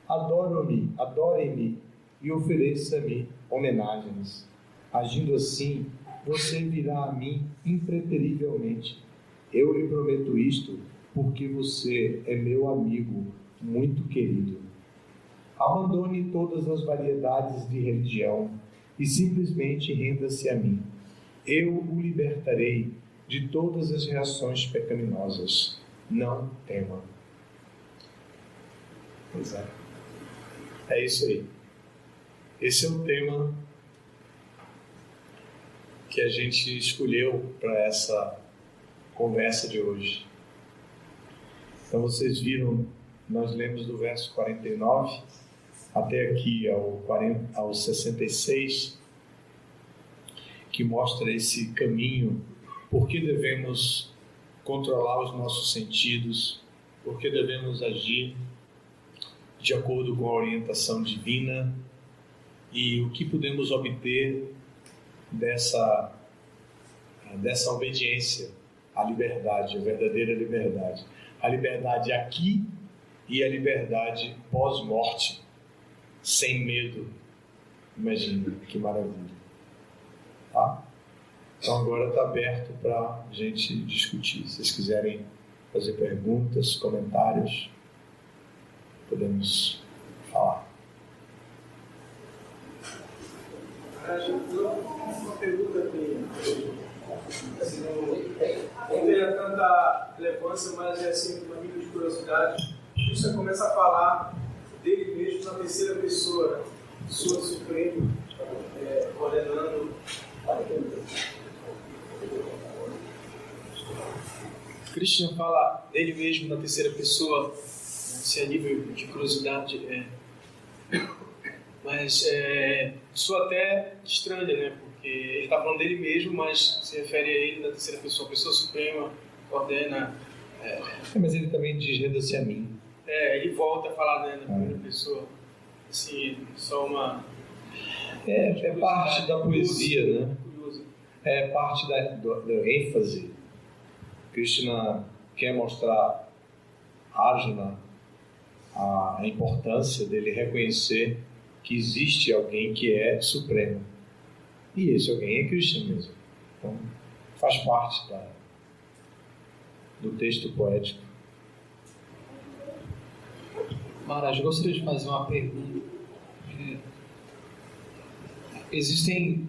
Adore-me e ofereça-me homenagens. Agindo assim, você virá a mim impreterivelmente. Eu lhe prometo isto porque você é meu amigo muito querido. Abandone todas as variedades de religião e simplesmente renda-se a mim. Eu o libertarei de todas as reações pecaminosas. Não tema. Pois é. É isso aí. Esse é o tema que a gente escolheu para essa conversa de hoje. Então vocês viram, nós lemos do verso 49 até aqui ao 66, que mostra esse caminho, por que devemos controlar os nossos sentidos, por que devemos agir de acordo com a orientação divina e o que podemos obter dessa obediência à liberdade, a verdadeira liberdade. A liberdade aqui e a liberdade pós-morte, sem medo. Imagina, que maravilha. Tá? Então agora está aberto para a gente discutir. Se vocês quiserem fazer perguntas, comentários, podemos falar. Uma pergunta que assim, não tenha tanta relevância, mas é assim, uma nível de curiosidade. Você começa a falar dele mesmo na terceira pessoa, Senhor Supremo, ordenando. Christian fala dele mesmo na terceira pessoa, se é nível de curiosidade, mas isso até estranha, né? Porque ele está falando dele mesmo, mas se refere a ele na terceira pessoa, a pessoa suprema, ordena. Mas ele também diz: renda-se a mim. Ele volta a falar, né, na primeira pessoa. Assim, só uma. É parte da poesia, né? É parte da ênfase. Krishna quer mostrar a Arjuna a importância dele reconhecer que existe alguém que é supremo. E esse alguém é Krishna mesmo. Então, faz parte do texto poético. Maharaj, eu gostaria de fazer uma pergunta. Existem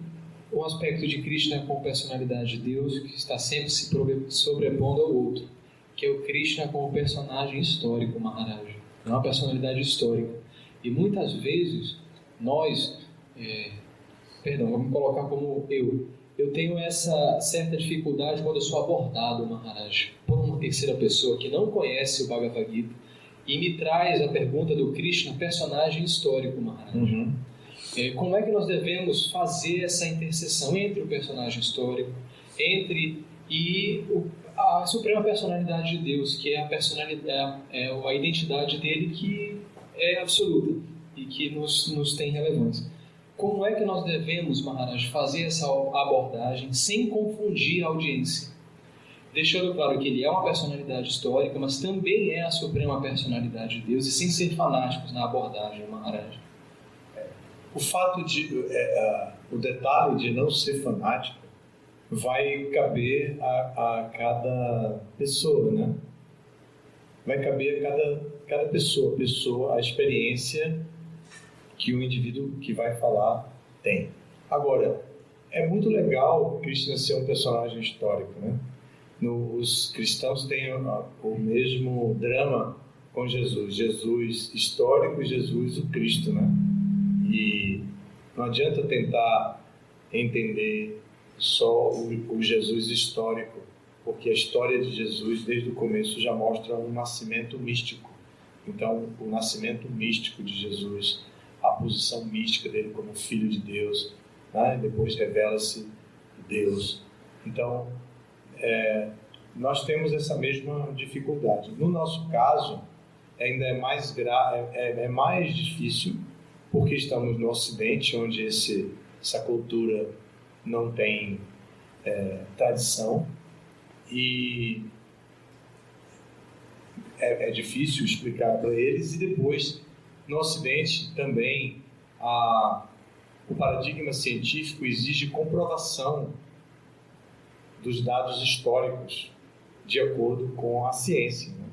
um aspecto de Krishna como personalidade de Deus que está sempre se sobrepondo ao outro, que é o Krishna como personagem histórico, Maharaj. É uma personalidade histórica. E muitas vezes nós, vou me colocar como eu tenho essa certa dificuldade quando eu sou abordado, Maharaj, por uma terceira pessoa que não conhece o Bhagavad Gita e me traz a pergunta do Krishna, personagem histórico, Maharaj. Uhum. Como é que nós devemos fazer essa interseção entre o personagem histórico, a suprema personalidade de Deus, que é a personalidade, a identidade dele que é absoluta e que nos tem relevância? Como é que nós devemos, Maharaj, fazer essa abordagem sem confundir a audiência? Deixando claro que ele é uma personalidade histórica, mas também é a suprema personalidade de Deus, e sem ser fanáticos na abordagem, Maharaj. O fato o detalhe de não ser fanático vai caber a cada pessoa, né? Vai caber a cada pessoa, a experiência que o indivíduo que vai falar tem. Agora, é muito legal Krishna ser um personagem histórico, né? Os cristãos têm o mesmo drama com Jesus. Jesus histórico e Jesus o Cristo, né? E não adianta tentar entender só o Jesus histórico, porque a história de Jesus, desde o começo, já mostra um nascimento místico. Então, o nascimento místico de Jesus, a posição mística dele como Filho de Deus, né? Depois revela-se Deus. Então, nós temos essa mesma dificuldade. No nosso caso, ainda é mais difícil, porque estamos no Ocidente, onde essa cultura não tem tradição, e é difícil explicar para eles. E depois, no Ocidente também, o paradigma científico exige comprovação dos dados históricos de acordo com a ciência, né?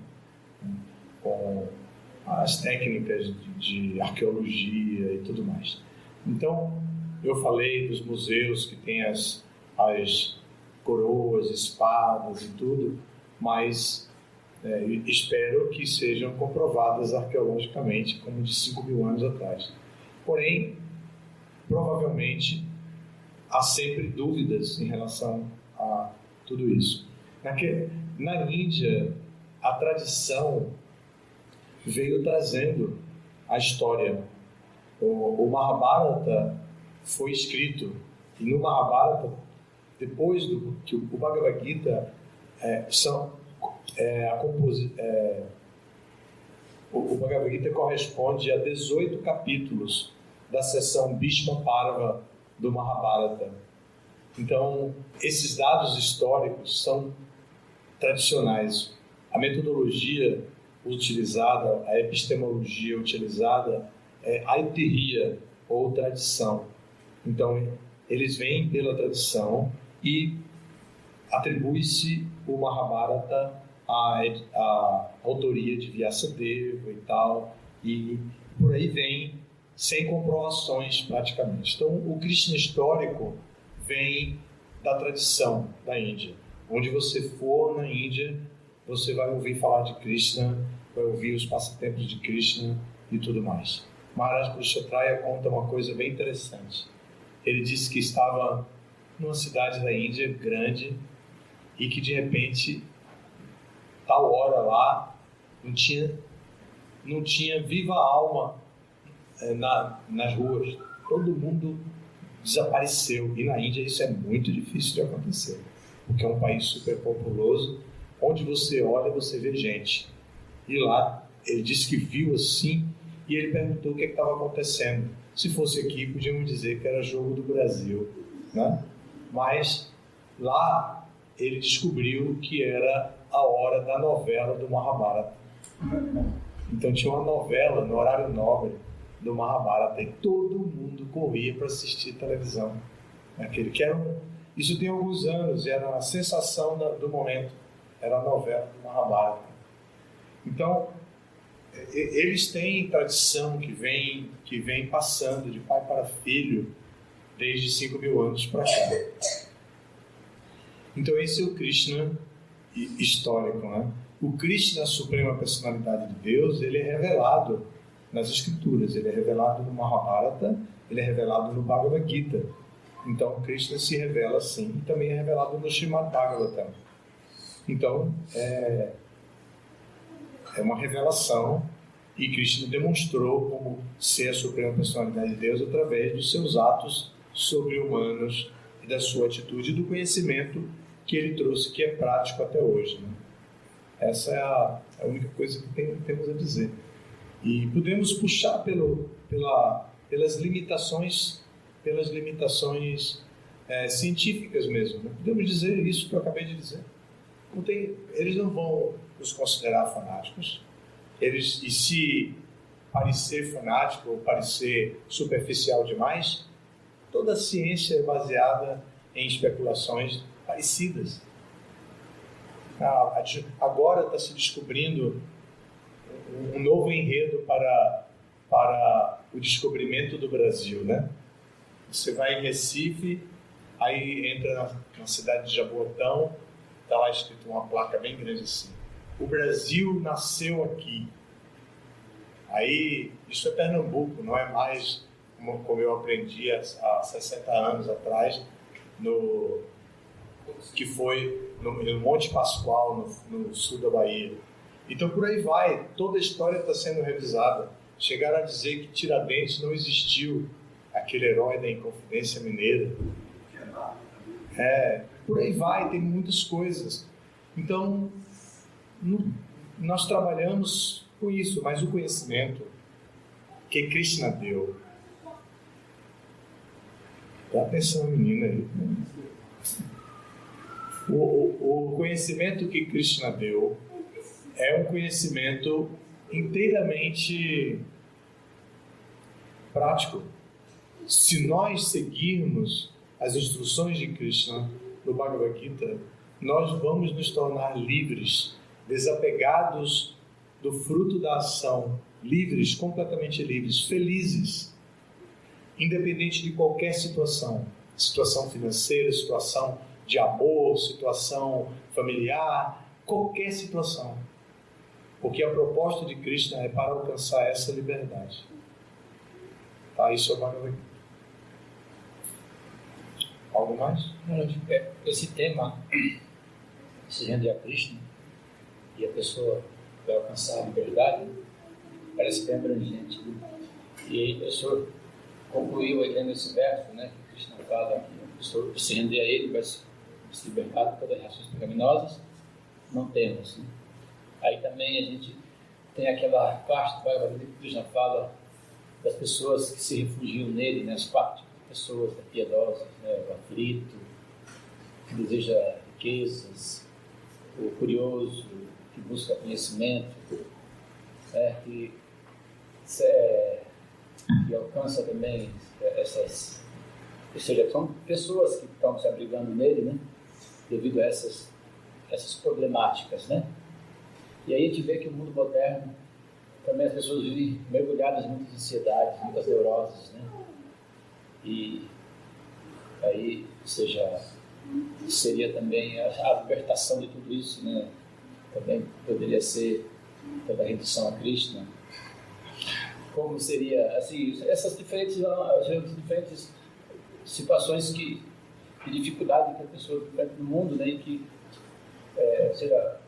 as técnicas de arqueologia e tudo mais. Então, eu falei dos museus que têm as coroas, espadas e tudo, mas espero que sejam comprovadas arqueologicamente, como de 5.000 anos atrás. Porém, provavelmente, há sempre dúvidas em relação a tudo isso. Na Índia, a tradição veio trazendo a história. O Mahabharata foi escrito, e no Mahabharata, depois que o Bhagavad Gita o Bhagavad Gita corresponde a 18 capítulos da seção Bhishma Parva do Mahabharata. Então, esses dados históricos são tradicionais. A metodologia utilizada, a epistemologia utilizada é aiteria, ou tradição. Então, eles vêm pela tradição e atribui-se o Mahabharata à autoria de Vyasadeva e tal, e por aí vem, sem comprovações praticamente. Então, o Krishna histórico vem da tradição da Índia. Onde você for na Índia, você vai ouvir falar de Krishna, vai ouvir os passatempos de Krishna e tudo mais. Maharaj Kushatraya conta uma coisa bem interessante. Ele disse que estava numa cidade da Índia grande e que de repente, tal hora lá, não tinha viva alma nas ruas. Todo mundo desapareceu. E na Índia isso é muito difícil de acontecer, porque é um país super populoso. Onde você olha, você vê gente. E lá, ele disse que viu assim, e ele perguntou o que estava acontecendo. Se fosse aqui, podíamos dizer que era jogo do Brasil, né? Mas lá, ele descobriu que era a hora da novela do Mahabharata. Então tinha uma novela no horário nobre do Mahabharata e todo mundo corria para assistir televisão. Isso tem alguns anos, era a sensação do momento. Era a novela do Mahabharata. Então, eles têm tradição que vem passando de pai para filho desde 5.000 anos para cá. Então, esse é o Krishna histórico, né? O Krishna, a suprema personalidade de Deus, ele é revelado nas Escrituras. Ele é revelado no Mahabharata, ele é revelado no Bhagavad Gita. Então, Krishna se revela assim. E também é revelado no Srimad Bhagavatam. Então, é uma revelação, e Krishna demonstrou como ser a suprema personalidade de Deus através dos seus atos sobre-humanos e da sua atitude e do conhecimento que ele trouxe, que é prático até hoje, né? Essa é a única coisa que temos a dizer. E podemos puxar pelas limitações científicas mesmo, né? Podemos dizer isso que eu acabei de dizer. Eles não vão nos considerar fanáticos. E se parecer fanático ou parecer superficial demais, toda a ciência é baseada em especulações parecidas. Agora está se descobrindo um novo enredo para o descobrimento do Brasil, né? Você vai em Recife, aí entra na cidade de Jaboatão, está lá escrito uma placa bem grande assim: o Brasil nasceu aqui. Aí, isso é Pernambuco, não é mais como eu aprendi há 60 anos atrás, que foi no Monte Pascoal, no sul da Bahia. Então, por aí vai, toda a história está sendo revisada. Chegaram a dizer que Tiradentes não existiu, aquele herói da Inconfidência Mineira. Por aí vai, tem muitas coisas. Então, nós trabalhamos com isso, mas o conhecimento que Krishna deu. Presta atenção, menina aí. O conhecimento que Krishna deu é um conhecimento inteiramente prático. Se nós seguirmos as instruções de Krishna no Bhagavad Gita, nós vamos nos tornar livres, desapegados do fruto da ação livres, completamente livres, felizes, independente de qualquer situação financeira, situação de amor, situação familiar, qualquer situação. Porque a proposta de Krishna é para alcançar essa liberdade. Tá, isso é uma... Algo mais? Esse tema, se render a Krishna, e a pessoa vai alcançar a liberdade, parece bem abrangente. Né? E aí o senhor concluiu aí lendo esse verso, né, que Krishna fala que a pessoa, se render a ele, vai se libertar de todas as reações pecaminosas, não temos. Né? Aí também a gente tem aquela parte do Bhagavad Gita que Krishna fala das pessoas que se refugiam nele, né, as 4 tipos de pessoas, né, piedosas, né, o aflito, que deseja riquezas, o curioso, que busca conhecimento, né, que alcança também essas... Ou seja, são pessoas que estão se abrigando nele, né, devido a essas problemáticas, né? E aí a gente vê que o mundo moderno também as pessoas vivem mergulhadas em muitas ansiedades, muitas neuroses, né? E aí, ou seja, seria também a libertação de tudo isso, né? Também poderia ser toda a redução a Krishna. Como seria, assim, essas diferentes situações de dificuldade que a pessoa enfrenta no mundo, né? E que, ou seja,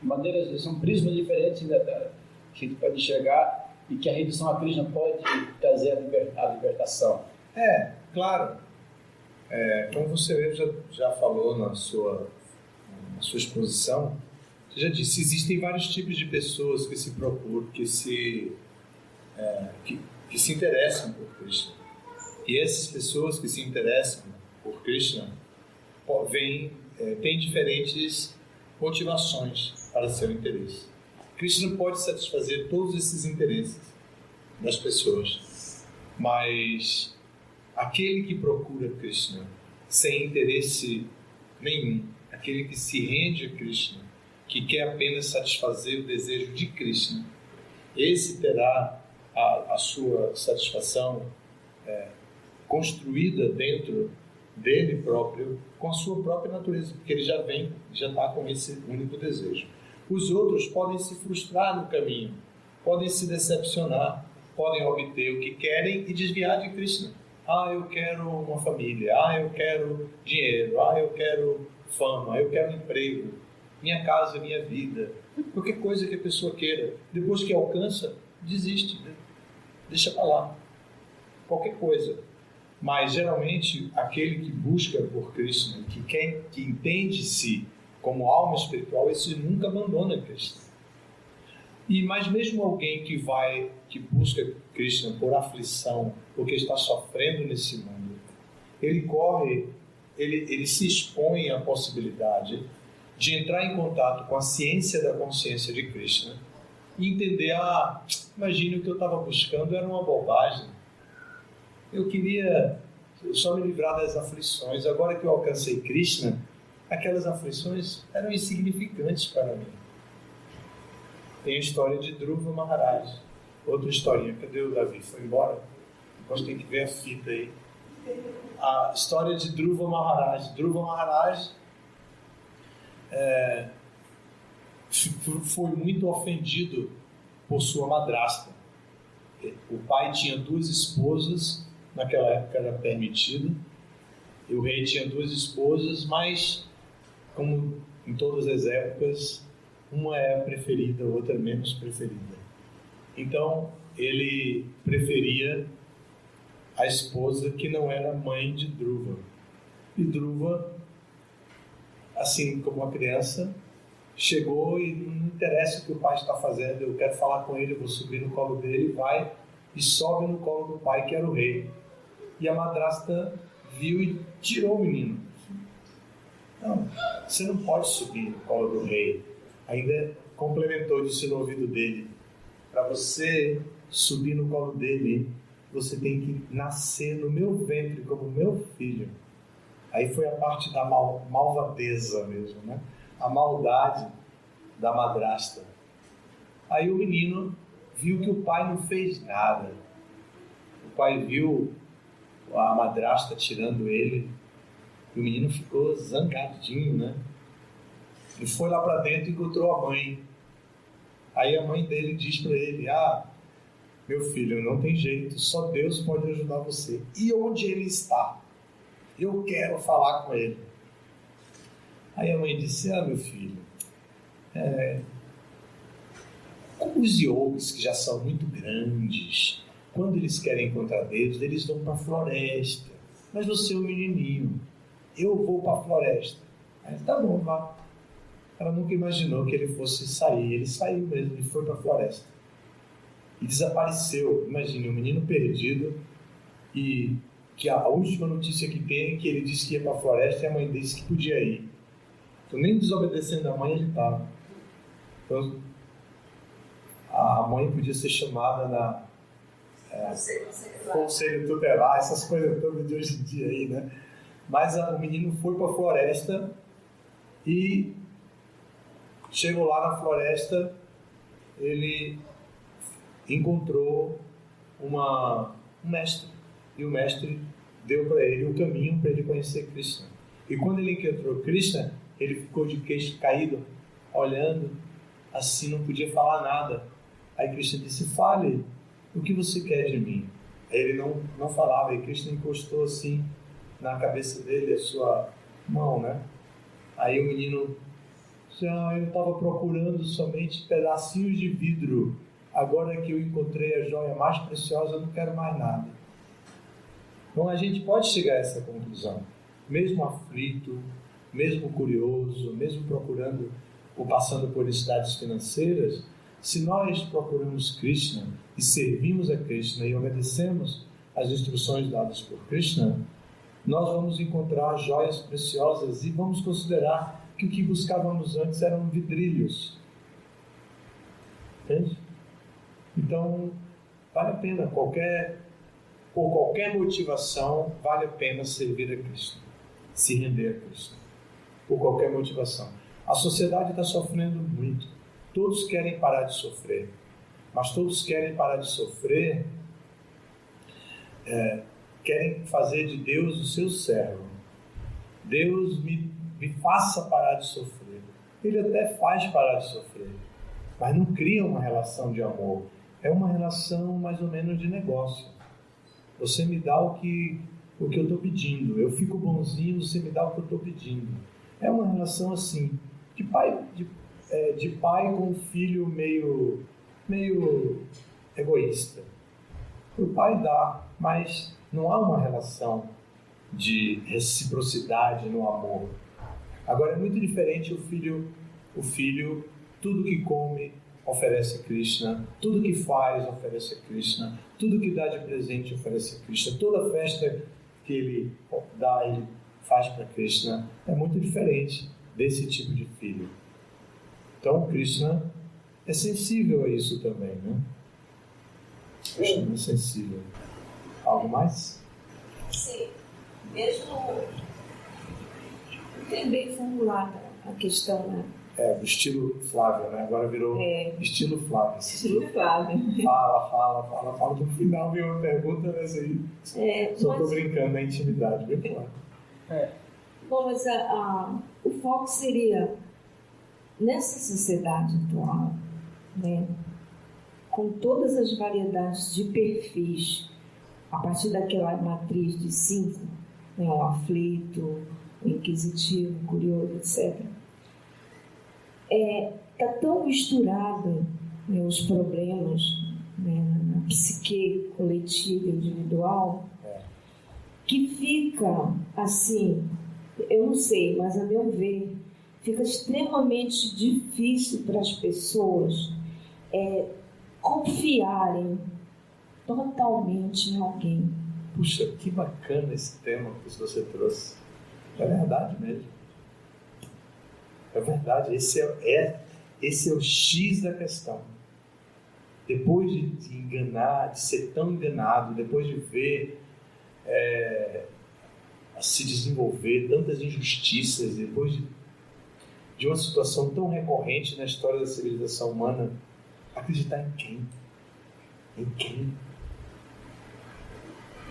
maneiras, são prismas diferentes, né, que a gente pode enxergar e que a redução a Krishna pode trazer a libertação. Claro. Como você já falou na sua exposição, você já disse, existem vários tipos de pessoas que se procuram, que se interessam por Krishna. E essas pessoas que se interessam por Krishna têm diferentes motivações para seu interesse. Krishna pode satisfazer todos esses interesses das pessoas, mas aquele que procura Krishna sem interesse nenhum, aquele que se rende a Krishna, que quer apenas satisfazer o desejo de Krishna, esse terá a sua satisfação construída dentro dele próprio, com a sua própria natureza, porque ele já está com esse único desejo. Os outros podem se frustrar no caminho, podem se decepcionar, podem obter o que querem e desviar de Krishna. Eu quero uma família, eu quero dinheiro, eu quero fama, eu quero emprego, minha casa, minha vida, qualquer coisa que a pessoa queira. Depois que alcança, desiste, né? Deixa para lá, qualquer coisa. Mas geralmente aquele que busca por Krishna, que entende-se como alma espiritual, esse nunca abandona Krishna. Mas mesmo alguém que busca Krishna por aflição, porque está sofrendo nesse mundo, ele se expõe à possibilidade de entrar em contato com a ciência da consciência de Krishna e entender, imagine o que eu estava buscando era uma bobagem. Eu queria só me livrar das aflições. Agora que eu alcancei Krishna, aquelas aflições eram insignificantes para mim. Tem a história de Dhruva Maharaj. Outra historinha. Cadê o Davi? Foi embora? Depois tem que ver a fita aí. A história de Dhruva Maharaj. Dhruva Maharaj foi muito ofendido por sua madrasta. O pai tinha 2 esposas, naquela época era permitido, e o rei tinha 2 esposas, mas, como em todas as épocas, uma é a preferida, a outra é menos preferida. Então, ele preferia a esposa que não era mãe de Dhruva. E Dhruva, assim como a criança, chegou e não interessa o que o pai está fazendo, eu quero falar com ele, eu vou subir no colo dele, vai e sobe no colo do pai, que era o rei. E a madrasta viu e tirou o menino. Não, você não pode subir no colo do rei. Ainda complementou, disse no ouvido dele, para você subir no colo dele, você tem que nascer no meu ventre como meu filho. Aí foi a parte da malvadeza mesmo, né? A maldade da madrasta. Aí o menino viu que o pai não fez nada. O pai viu a madrasta tirando ele, e o menino ficou zangadinho, né? E foi lá para dentro e encontrou a mãe. Aí a mãe dele diz para ele: meu filho, não tem jeito, só Deus pode ajudar você. E onde ele está? Eu quero falar com ele. Aí a mãe disse: meu filho, os yogis que já são muito grandes, quando eles querem encontrar Deus, eles vão para a floresta. Mas você é um menininho, eu vou para a floresta. Aí tá bom, vá. Ela nunca imaginou que ele fosse sair. Ele saiu mesmo, ele foi para a floresta. E desapareceu. Imagine, um menino perdido, e que a última notícia que tem é que ele disse que ia para a floresta e a mãe disse que podia ir. Então, nem desobedecendo a mãe ele estava. Então, a mãe podia ser chamada na conselho tutelar, essas coisas todas de hoje em dia aí, né? Mas o menino foi para a floresta e chegou lá na floresta, ele encontrou um mestre, e o mestre deu para ele o caminho para ele conhecer Krishna. E quando ele encontrou Krishna, ele ficou de queixo caído, olhando assim, não podia falar nada. Aí Krishna disse: fale, o que você quer de mim? Aí ele não falava, e Krishna encostou assim na cabeça dele a sua mão, né? Aí o menino disse: eu estava procurando somente pedacinhos de vidro. Agora que eu encontrei a joia mais preciosa, eu não quero mais nada. Então a gente pode chegar a essa conclusão, mesmo aflito, mesmo curioso, mesmo procurando ou passando por necessidades financeiras. Se nós procuramos Krishna e servimos a Krishna e obedecemos as instruções dadas por Krishna, nós vamos encontrar joias preciosas e vamos considerar que o que buscávamos antes eram vidrilhos. Entende? Então, vale a pena, por qualquer motivação, vale a pena servir a Krishna, se render a Krishna, por qualquer motivação. A sociedade está sofrendo muito, todos querem parar de sofrer, mas todos querem parar de sofrer, querem fazer de Deus o seu servo. Deus me faça parar de sofrer. Ele até faz parar de sofrer, mas não cria uma relação de amor. É uma relação mais ou menos de negócio. Você me dá o que eu estou pedindo. Eu fico bonzinho, você me dá o que eu estou pedindo. É uma relação assim, de pai com um filho meio egoísta. O pai dá, mas não há uma relação de reciprocidade no amor. Agora é muito diferente o filho, tudo que come oferece a Krishna, tudo que faz oferece a Krishna, tudo que dá de presente oferece a Krishna, toda festa que ele dá, ele faz para Krishna. É muito diferente desse tipo de filho. Então Krishna é sensível a isso também, né? Krishna é sensível. Algo mais? Sim, mesmo tem bem formulada a questão, né? Do estilo Flávio, né? Agora virou estilo Flávio. Estilo Flávio. Fala no final, viu? Uma pergunta dessa aí. Só estou brincando na intimidade, viu, Flávio? Bom, mas o foco seria, nessa sociedade atual, né, com todas as variedades de perfis, a partir daquela matriz de 5, né, o aflito, o inquisitivo, o curioso, etc., está tão misturado, né, os problemas, né, na psique coletiva e individual, que fica assim, eu não sei, mas a meu ver, fica extremamente difícil para as pessoas confiarem totalmente em alguém. Puxa, que bacana esse tema que você trouxe. É verdade mesmo. É verdade, esse é o X da questão. Depois de enganar, de ser tão enganado, depois de ver se desenvolver tantas injustiças, depois de uma situação tão recorrente na história da civilização humana, acreditar em quem? Em quem?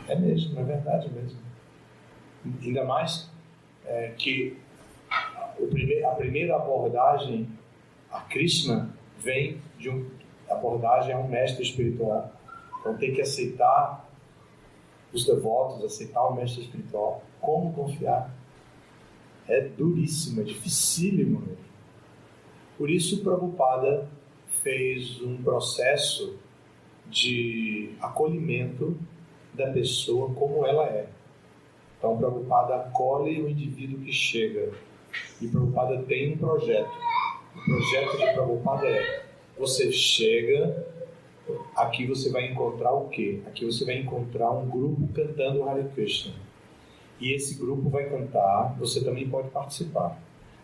É mesmo, é verdade mesmo. Ainda mais que a primeira abordagem a Krishna vem de uma abordagem a um mestre espiritual. Então tem que aceitar os devotos, aceitar o mestre espiritual. Como confiar? É duríssimo, é dificílimo mesmo. Por isso Prabhupada fez um processo de acolhimento da pessoa como ela é. Então Prabhupada acolhe o indivíduo que chega. E Prabhupada tem um projeto. O projeto de Prabhupada é: você chega, aqui você vai encontrar o quê? Aqui você vai encontrar um grupo cantando Hare Krishna. E esse grupo vai cantar, você também pode participar.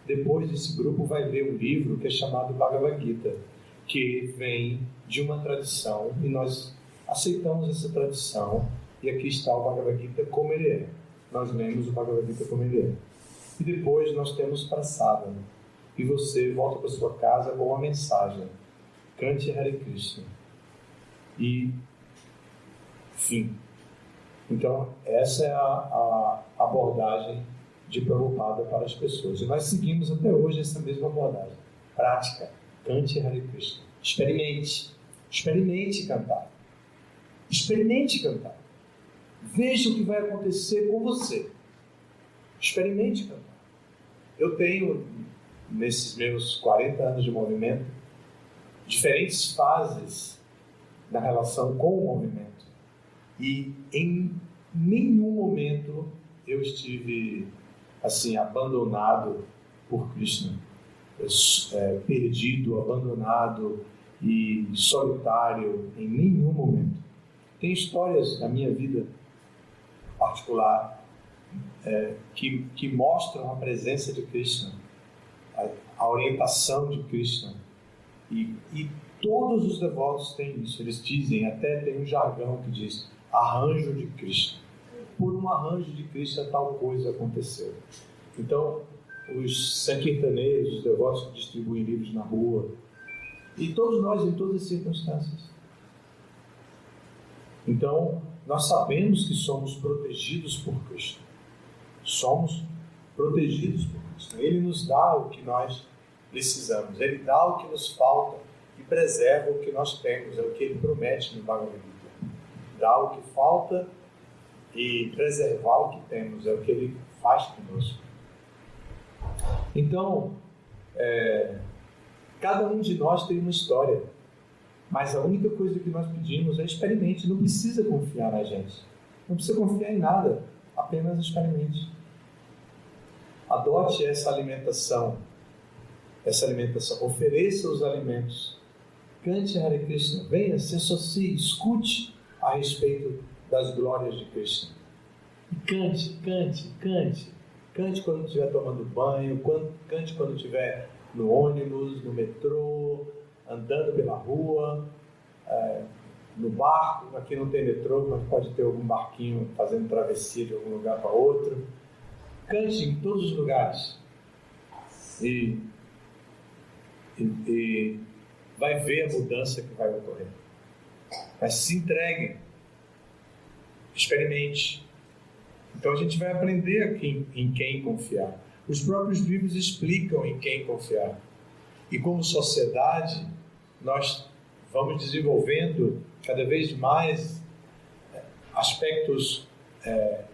Depois desse grupo vai ler um livro que é chamado Bhagavad Gita, que vem de uma tradição, e nós aceitamos essa tradição, e aqui está o Bhagavad Gita como ele é. Nós lemos o Bhagavad Gita como ele é. E depois nós temos Prasadam, e você volta para sua casa com uma mensagem: cante Hare Krishna. E fim. Então essa é a abordagem de Prabhupada para as pessoas. E nós seguimos até hoje essa mesma abordagem. Prática. Cante Hare Krishna. Experimente. Experimente cantar. Experimente cantar. Veja o que vai acontecer com você. Experimente cantar. Eu tenho, nesses meus 40 anos de movimento, diferentes fases na relação com o movimento. E em nenhum momento eu estive assim, abandonado por Krishna. Perdido, abandonado e solitário em nenhum momento. Tem histórias da minha vida particular que mostram a presença de Krishna, a orientação de Krishna. E todos os devotos têm isso. Eles dizem, até tem um jargão que diz: arranjo de Krishna. Por um arranjo de Krishna tal coisa aconteceu. Então, os sankirtaneiros, os devotos que distribuem livros na rua, e todos nós em todas as circunstâncias. Então, nós sabemos que somos protegidos por Krishna. Somos protegidos por Krishna. Ele nos dá o que nós precisamos. Ele dá o que nos falta e preserva o que nós temos. É o que ele promete no Bhagavad Gita. Dá o que falta e preservar o que temos. É o que ele faz conosco. Então, cada um de nós tem uma história. Mas a única coisa que nós pedimos é experimente. Não precisa confiar na gente. Não precisa confiar em nada. Apenas experimente. Adote essa alimentação. Ofereça os alimentos. Cante Hare Krishna. Venha, se associe, escute a respeito das glórias de Krishna. E cante. Cante quando estiver tomando banho, cante quando estiver no ônibus, no metrô, andando pela rua, no barco. Aqui não tem metrô, mas pode ter algum barquinho fazendo travessia de algum lugar para outro. Cante em todos os lugares. E vai ver a mudança que vai ocorrer. Mas se entregue. Experimente. Então a gente vai aprender em quem confiar. Os próprios livros explicam em quem confiar. E como sociedade, nós vamos desenvolvendo cada vez mais aspectos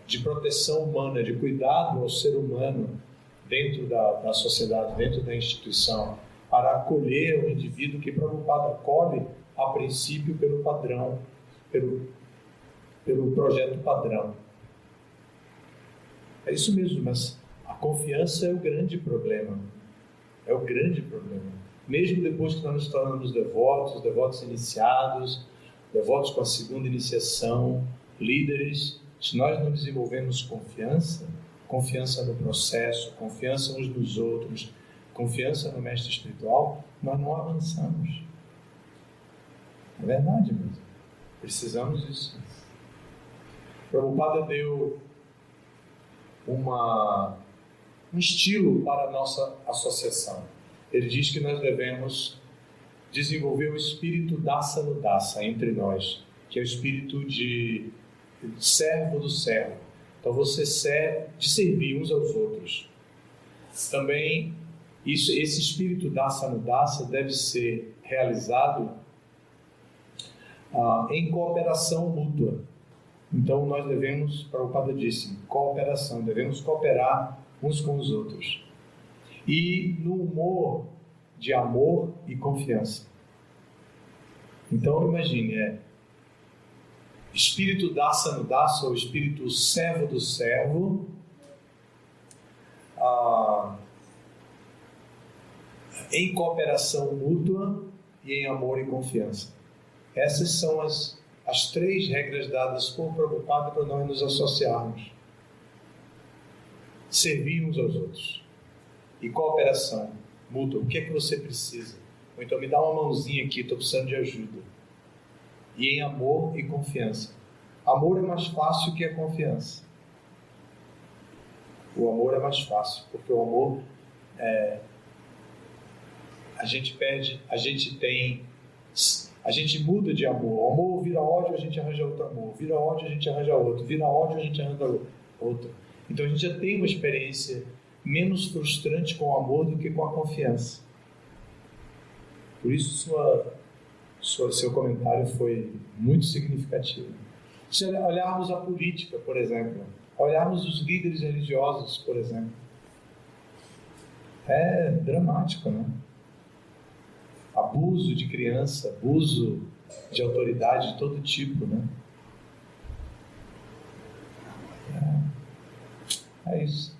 de proteção humana, de cuidado ao ser humano dentro da sociedade, dentro da instituição, para acolher o indivíduo que Prabhupada acolhe, a princípio, pelo padrão, pelo projeto padrão. É isso mesmo, mas a confiança é o grande problema. É o grande problema. Mesmo depois que nós nos tornamos devotos iniciados, devotos com a segunda iniciação, líderes, se nós não desenvolvemos confiança no processo, confiança uns nos outros, confiança no mestre espiritual, nós não avançamos. É verdade mesmo. Precisamos disso. Prabhupada deu um estilo para a nossa associação. Ele diz que nós devemos desenvolver o espírito daça entre nós, que é o espírito de servo do servo. Então você de servir uns aos outros. Também esse espírito daça deve ser realizado em cooperação mútua. Então nós devemos, Prabhupada disse, cooperação, devemos cooperar uns com os outros. E no humor de amor e confiança. Então imagine, espírito daça ou espírito servo do servo, em cooperação mútua e em amor e confiança. Essas são as 3 regras dadas por Prabhupada para nós nos associarmos. Servir uns aos outros. E cooperação mútua. O que é que você precisa? Ou então me dá uma mãozinha aqui, estou precisando de ajuda. E em amor e confiança. Amor é mais fácil que a confiança. O amor é mais fácil, porque o amor a gente muda de amor. O amor vira ódio, a gente arranja outro amor. Vira ódio, a gente arranja outro. Vira ódio, a gente arranja outro. Então a gente já tem uma experiência menos frustrante com o amor do que com a confiança. Por isso seu comentário foi muito significativo. Se olharmos a política, por exemplo, olharmos os líderes religiosos, por exemplo, é dramático, né? Abuso de criança, abuso de autoridade de todo tipo, né? É isso.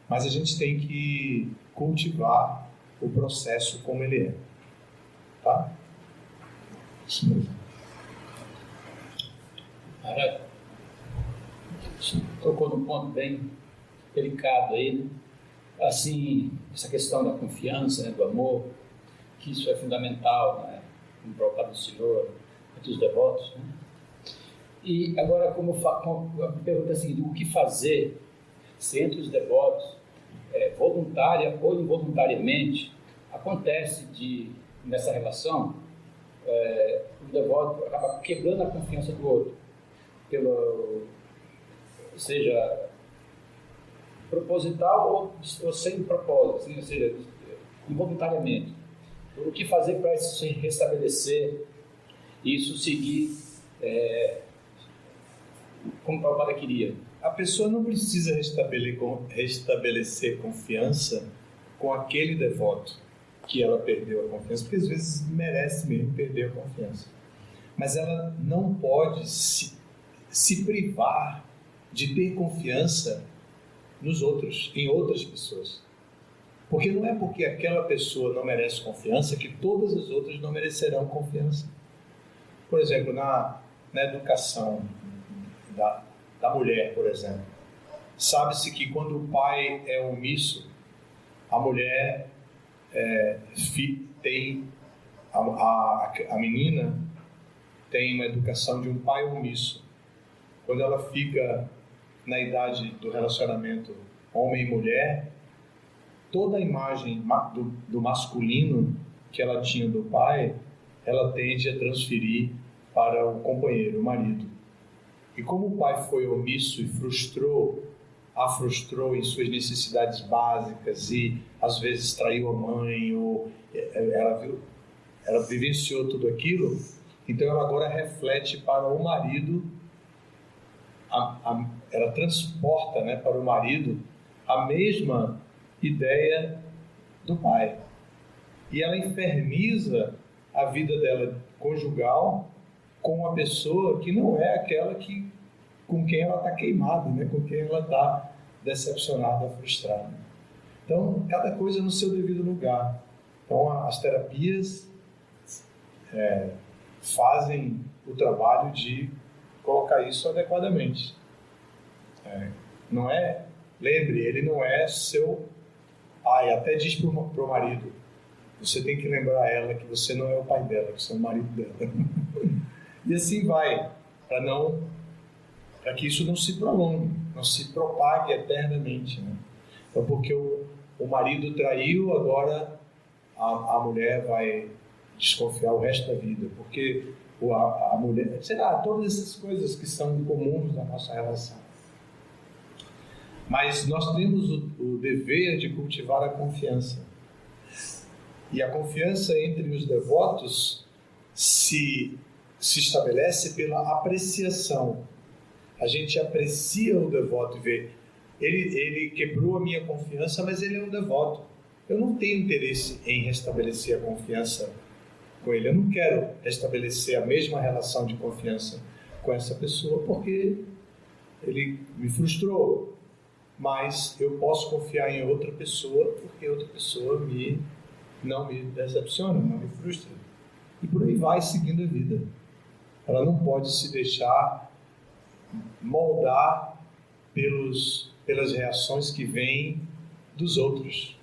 Mas a gente tem que cultivar o processo como ele é. Tá? Isso mesmo. Cara, tocou num ponto bem delicado aí, né? Assim, essa questão da confiança, né, do amor, que isso é fundamental, né, como Prabhupada do Senhor, entre os devotos, né? E agora, a pergunta é a seguinte: o que fazer se entre os devotos, voluntária ou involuntariamente, acontece nessa relação, o devoto acaba quebrando a confiança do outro, seja proposital ou sem propósito, assim, ou seja, involuntariamente. O que fazer para isso se restabelecer e isso seguir como o Prabhupada queria? A pessoa não precisa restabelecer confiança com aquele devoto que ela perdeu a confiança, porque às vezes merece mesmo perder a confiança. Mas ela não pode se privar de ter confiança nos outros, em outras pessoas. Porque não é porque aquela pessoa não merece confiança que todas as outras não merecerão confiança. Por exemplo, na educação da mulher, por exemplo, sabe-se que quando o pai é omisso, a mulher a menina tem uma educação de um pai omisso. Quando ela fica na idade do relacionamento homem e mulher, toda a imagem do masculino que ela tinha do pai, ela tende a transferir para o companheiro, o marido. E como o pai foi omisso e a frustrou em suas necessidades básicas e às vezes traiu a mãe, ou ela vivenciou tudo aquilo, então ela agora reflete para o marido, ela transporta, né, para o marido a mesma ideia do pai. E ela inferniza a vida dela conjugal com uma pessoa que não é aquela com quem ela está queimada, né? Com quem ela está decepcionada, frustrada. Então, cada coisa no seu devido lugar. Então, as terapias fazem o trabalho de colocar isso adequadamente. Não é, lembre, ele não é seu pai. Até diz para o marido: você tem que lembrar ela que você não é o pai dela, que você é o marido dela. E assim vai, para que isso não se prolongue, não se propague eternamente, né? Então, porque o marido traiu, agora a mulher vai desconfiar o resto da vida, porque a mulher, sei lá, todas essas coisas que são comuns na nossa relação. Mas nós temos o dever de cultivar a confiança. E a confiança entre os devotos se estabelece pela apreciação. A gente aprecia o devoto e vê, ele quebrou a minha confiança, mas ele é um devoto. Eu não tenho interesse em restabelecer a confiança com ele. Eu não quero restabelecer a mesma relação de confiança com essa pessoa, porque ele me frustrou. Mas eu posso confiar em outra pessoa, porque outra pessoa não me decepciona, não me frustra. E por aí vai, seguindo a vida. Ela não pode se deixar moldar pelas reações que vêm dos outros.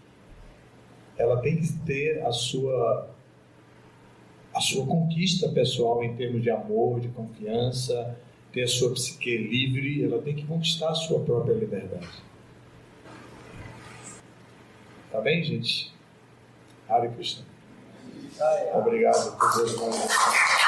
Ela tem que ter a sua conquista pessoal em termos de amor, de confiança, ter a sua psique livre. Ela tem que conquistar a sua própria liberdade. Tá bem, gente? Hare Krishna. Obrigado por todos.